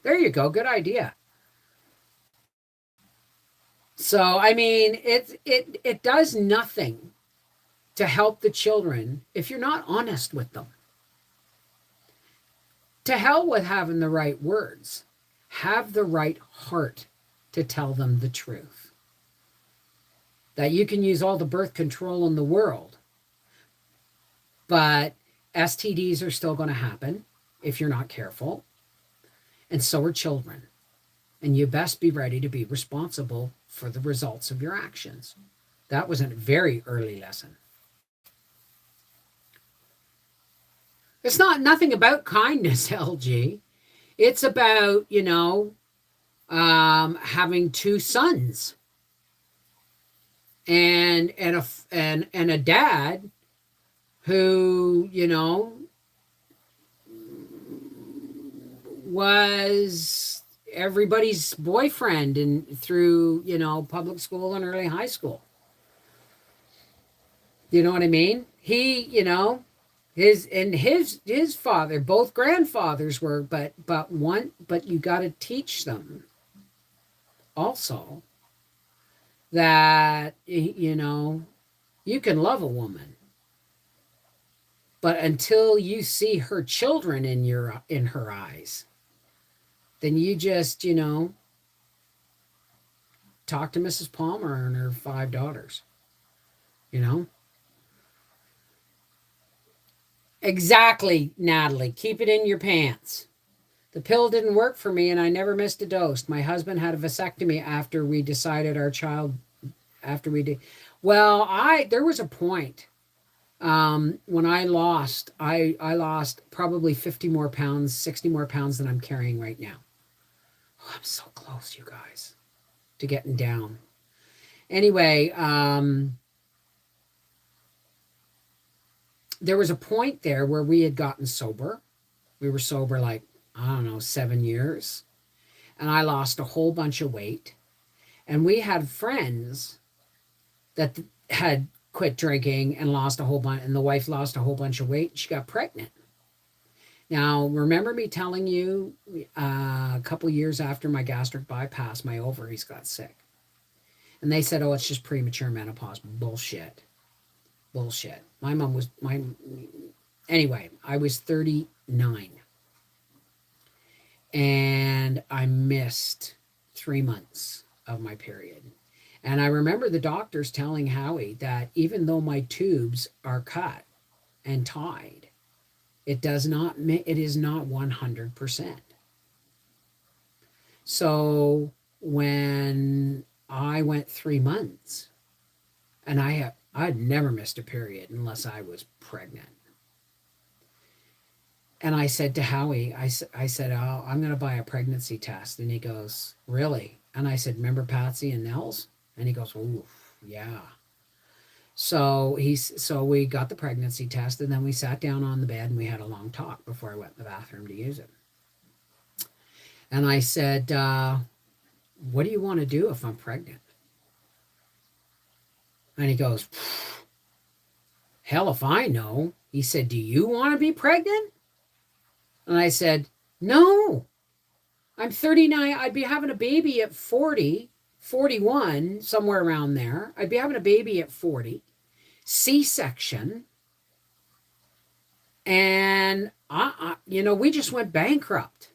There you go. Good idea. So, I mean, it does nothing to help the children if you're not honest with them. To hell with having the right words. Have the right heart to tell them the truth. That you can use all the birth control in the world, but STDs are still going to happen if you're not careful, and so are children. And you best be ready to be responsible for the results of your actions. That was a very early lesson. It's not nothing about kindness, LG. It's about, having two sons and a dad who, was everybody's boyfriend and through, public school and early high school. You know what I mean? He, his father, both grandfathers were, but you got to teach them also that, you can love a woman, but until you see her children in her eyes, then you just, talk to Mrs. Palmer and her 5 daughters, Exactly, Natalie. Keep it in your pants. The pill didn't work for me and I never missed a dose. My husband had a vasectomy after we decided after we did. Well, there was a point when I lost probably 50 more pounds, 60 more pounds than I'm carrying right now. Oh, I'm so close, you guys, to getting down. Anyway, there was a point there where we had gotten sober. We were sober 7 years. And I lost a whole bunch of weight. And we had friends that had quit drinking and lost a whole bunch, and the wife lost a whole bunch of weight. She got pregnant. Now, remember me telling you a couple years after my gastric bypass, my ovaries got sick. And they said, oh, it's just premature menopause. Bullshit. Anyway, I was 39. And I missed 3 months of my period. And I remember the doctors telling Howie that even though my tubes are cut and tied, it is not 100%. So when I went 3 months, and I'd never missed a period unless I was pregnant. And I said to Howie, I said, oh, I'm going to buy a pregnancy test. And he goes, really? And I said, remember Patsy and Nels? And he goes, ooh, yeah. So we got the pregnancy test, and then we sat down on the bed and we had a long talk before I went in the bathroom to use it. And I said, what do you want to do if I'm pregnant? And he goes, hell if I know. He said, do you want to be pregnant? And I said, no. I'm 39. I'd be having a baby at 40, 41, somewhere around there. I'd be having a baby at 40. C-section. And, we just went bankrupt.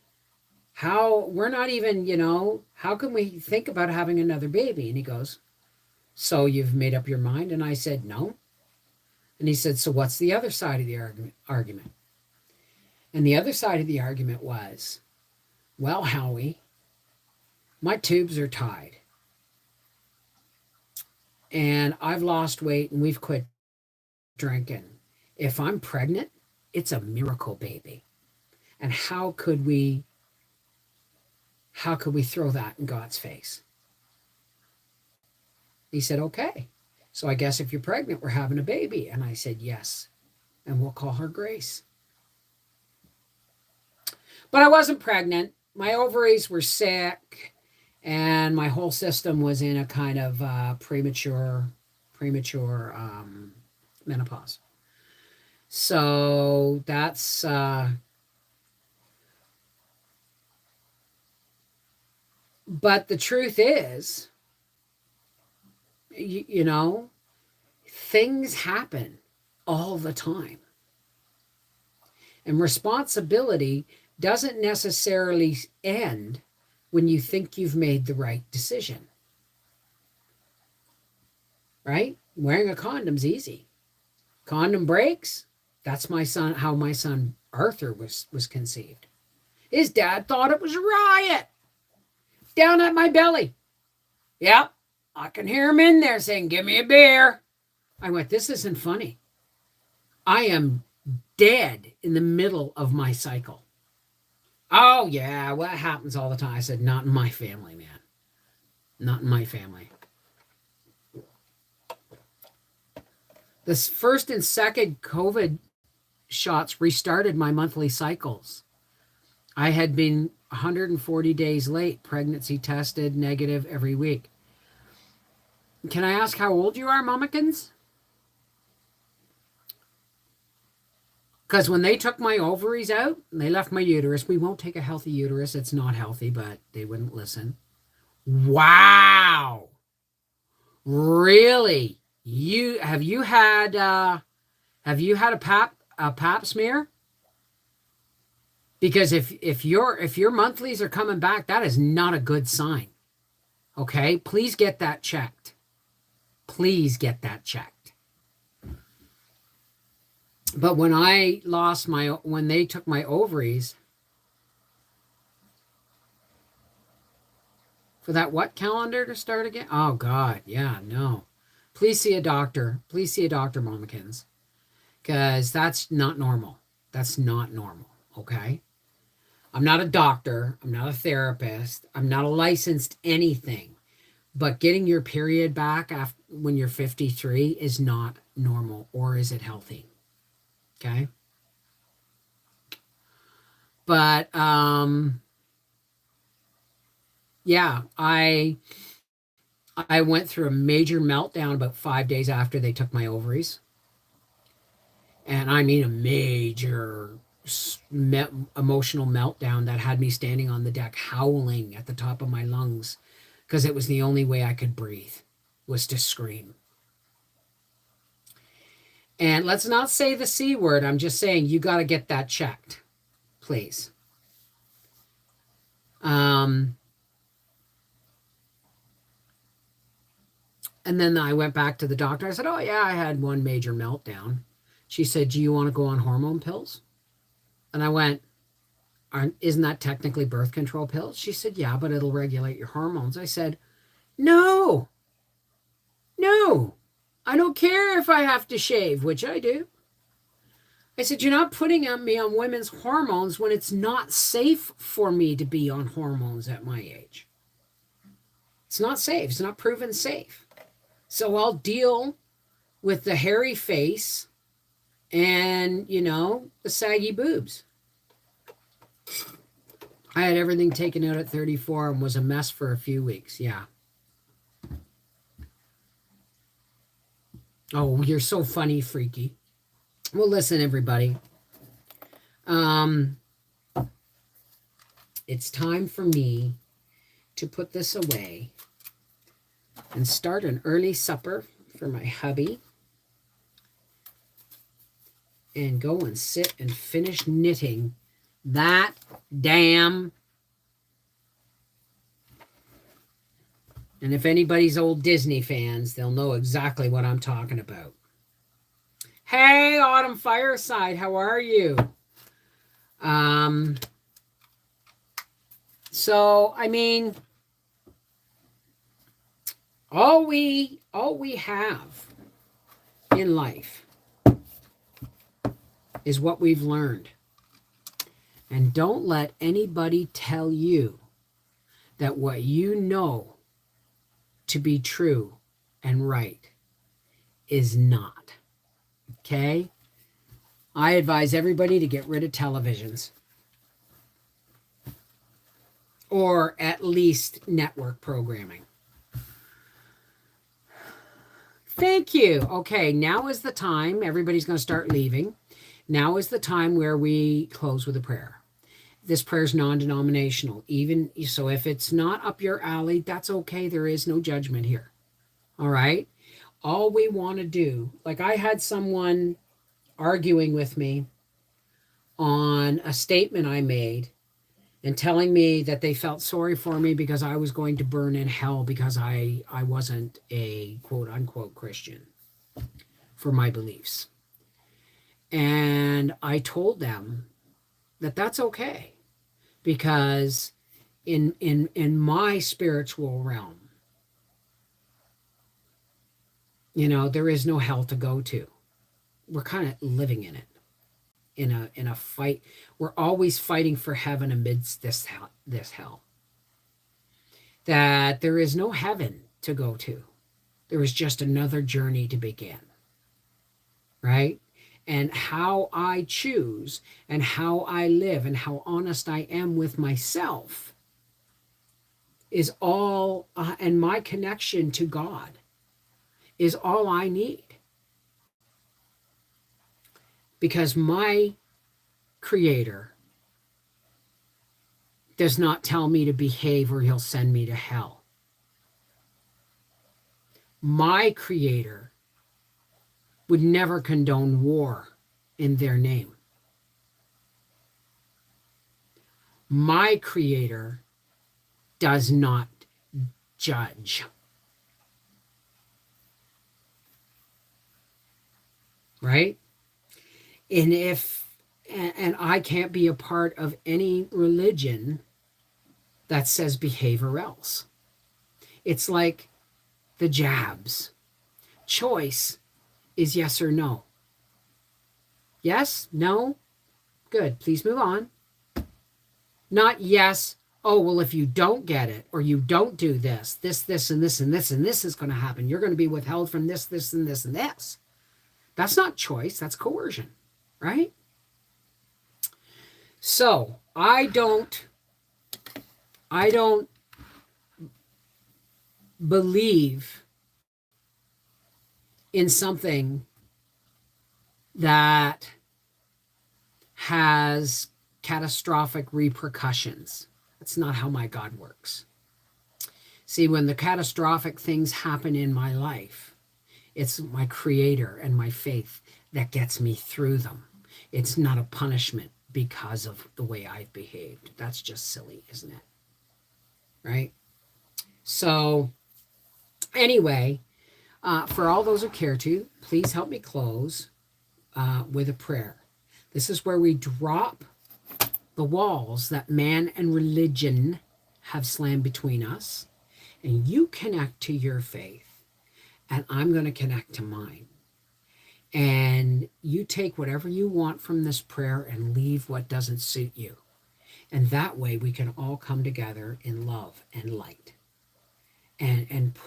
We're not even, how can we think about having another baby? And he goes, so you've made up your mind? And I said, no. And he said, so what's the other side of the argument? And the other side of the argument was, well, Howie, my tubes are tied. And I've lost weight and we've quit drinking. If I'm pregnant, it's a miracle baby. And how could we throw that in God's face? He said, okay. So I guess if you're pregnant, we're having a baby. And I said, yes. And we'll call her Grace. But I wasn't pregnant. My ovaries were sick, and my whole system was in a kind of premature menopause. So that's but the truth is, Things happen all the time. And responsibility doesn't necessarily end when you think you've made the right decision. Right? Wearing a condom's easy. Condom breaks, that's how my son Arthur was conceived. His dad thought it was a riot down at my belly. Yep, I can hear him in there saying, "Give me a beer." I went, "This isn't funny. I am dead in the middle of my cycle." "Oh, yeah, well, that happens all the time." I said, "Not in my family, man. Not in my family." The first and second COVID shots restarted my monthly cycles. I had been 140 days late, pregnancy tested negative every week. Can I ask how old you are, Momikins? Because when they took my ovaries out, and they left my uterus, we won't take a healthy uterus. It's not healthy, but they wouldn't listen. Wow. Really? Have you had a pap smear? Because if your monthlies are coming back, that is not a good sign. Okay? Please get that checked. Please get that checked. But when they took my ovaries, for that what calendar to start again? Oh God, yeah, no. Please see a doctor. Please see a doctor, Momikins. Because that's not normal. That's not normal, okay? I'm not a doctor. I'm not a therapist. I'm not a licensed anything. But getting your period back when you're 53 is not normal, or is it healthy? Okay? But, yeah, I went through a major meltdown about 5 days after they took my ovaries. And I mean a major emotional meltdown that had me standing on the deck howling at the top of my lungs because it was the only way I could breathe was to scream. And let's not say the C word. I'm just saying you got to get that checked, please. And then I went back to the doctor. I said, "Oh, yeah, I had one major meltdown." She said, "Do you want to go on hormone pills?" And I went, "Isn't that technically birth control pills?" She said, "Yeah, but it'll regulate your hormones." I said, No, I don't care if I have to shave, which I do. I said, "You're not putting me on women's hormones when it's not safe for me to be on hormones at my age. It's not safe. It's not proven safe. So I'll deal with the hairy face and, the saggy boobs." I had everything taken out at 34 and was a mess for a few weeks. Yeah. Oh, you're so funny, Freaky. Well, listen, everybody. It's time for me to put this away and start an early supper for my hubby and go and sit and finish knitting that damn. And if anybody's old Disney fans, they'll know exactly what I'm talking about. Hey, Autumn Fireside, how are you? So, I mean, all we have in life is what we've learned. And don't let anybody tell you that what you know to be true and right is not. Okay? I advise everybody to get rid of televisions. Or at least network programming. Thank you. Okay, now is the time. Everybody's going to start leaving. Now is the time where we close with a prayer. This prayer is non-denominational. Even so, if it's not up your alley, that's okay. There is no judgment here. All right? All we want to do, like I had someone arguing with me on a statement I made and telling me that they felt sorry for me because I was going to burn in hell because I wasn't a quote unquote Christian for my beliefs. And I told them that that's okay because in my spiritual realm, there is no hell to go to. We're kind of living in it, in a fight. We're always fighting for heaven amidst this hell. That there is no heaven to go to. There is just another journey to begin. Right? And how I choose and how I live and how honest I am with myself is all, and my connection to God is all I need. Because my Creator does not tell me to behave or he'll send me to hell. My Creator would never condone war in their name. My Creator does not judge. Right? And I can't be a part of any religion that says behave or else. It's like the jabs. Choice is yes or no. Yes? No? Good. Please move on. Not yes. Oh, well, if you don't get it or you don't do this, this, and this, and this, and this is going to happen. You're going to be withheld from this, and this, and this. That's not choice. That's coercion. Right? So I don't believe in something that has catastrophic repercussions. That's not how my God works. See, when the catastrophic things happen in my life, it's my Creator and my faith that gets me through them. It's not a punishment because of the way I've behaved. That's just silly, isn't it? Right? So, anyway, for all those who care to, please help me close with a prayer. This is where we drop the walls that man and religion have slammed between us, and you connect to your faith, and I'm going to connect to mine. And you take whatever you want from this prayer and leave what doesn't suit you. And that way we can all come together in love and light and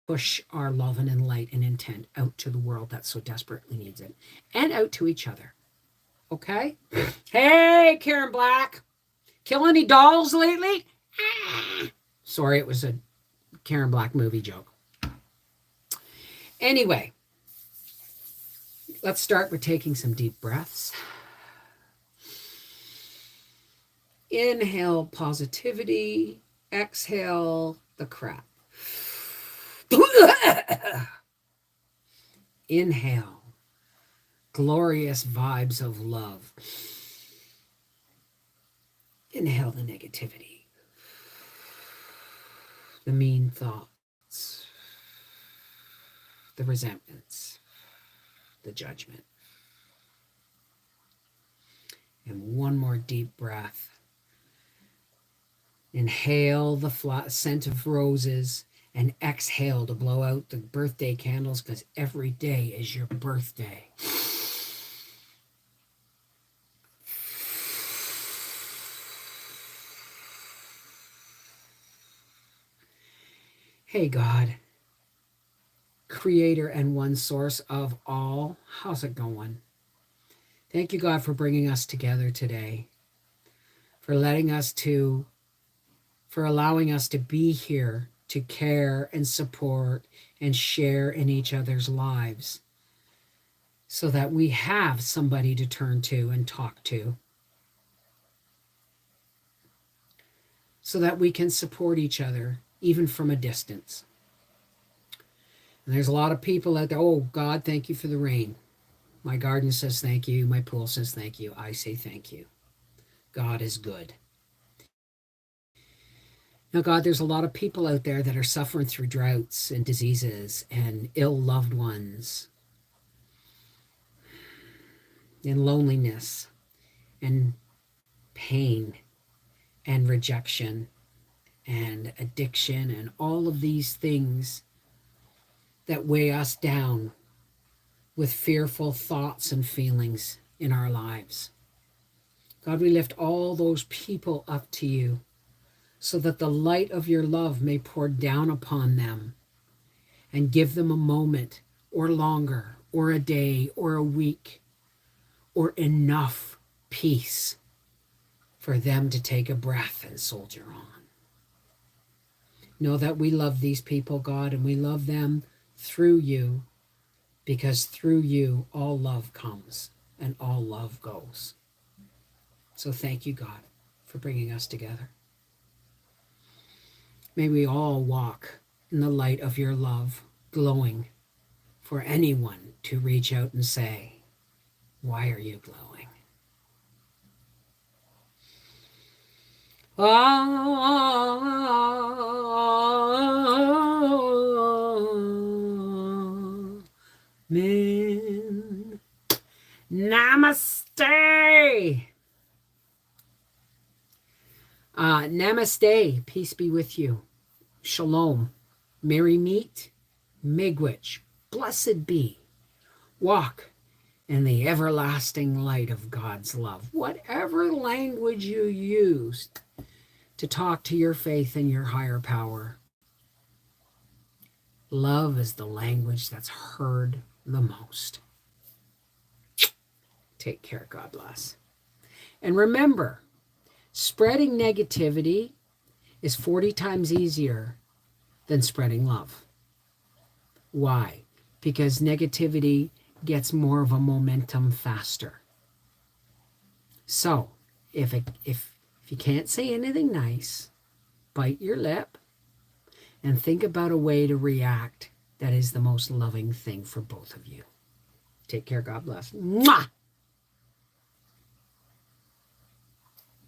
push our love and light and intent out to the world that so desperately needs it and out to each other. Okay? Hey, Karen Black. Kill any dolls lately? Sorry, it was a Karen Black movie joke. Anyway, let's start with taking some deep breaths. Inhale positivity. Exhale the crap. Inhale glorious vibes of love. Inhale the negativity, the mean thoughts, the resentments, the judgment. And one more deep breath. Inhale the scent of roses and exhale to blow out the birthday candles, because every day is your birthday. Hey God, Creator and one source of all, how's it going? Thank you, God, for bringing us together today, for allowing us to be here to care and support and share in each other's lives so that we have somebody to turn to and talk to, so that we can support each other even from a distance. And there's a lot of people out there, oh, God, thank you for the rain. My garden says thank you. My pool says thank you. I say thank you. God is good. Now, God, there's a lot of people out there that are suffering through droughts and diseases and ill loved ones and loneliness and pain and rejection and addiction and all of these things that weigh us down with fearful thoughts and feelings in our lives. God, we lift all those people up to you so that the light of your love may pour down upon them and give them a moment or longer or a day or a week or enough peace for them to take a breath and soldier on. Know that we love these people, God, and we love them through you, because through you all love comes and all love goes. So thank you, God, for bringing us together. May we all walk in the light of your love, glowing for anyone to reach out and say, why are you glowing? Amen. Namaste. Namaste. Peace be with you. Shalom. Merry meet. Miigwech. Blessed be. Walk in the everlasting light of God's love. Whatever language you use to talk to your faith and your higher power, love is the language that's heard the most. Take care. God bless. And remember, spreading negativity is 40 times easier than spreading love. Why? Because negativity gets more of a momentum faster. So, if you can't say anything nice, bite your lip and think about a way to react that is the most loving thing for both of you. Take care. God bless. Mwah!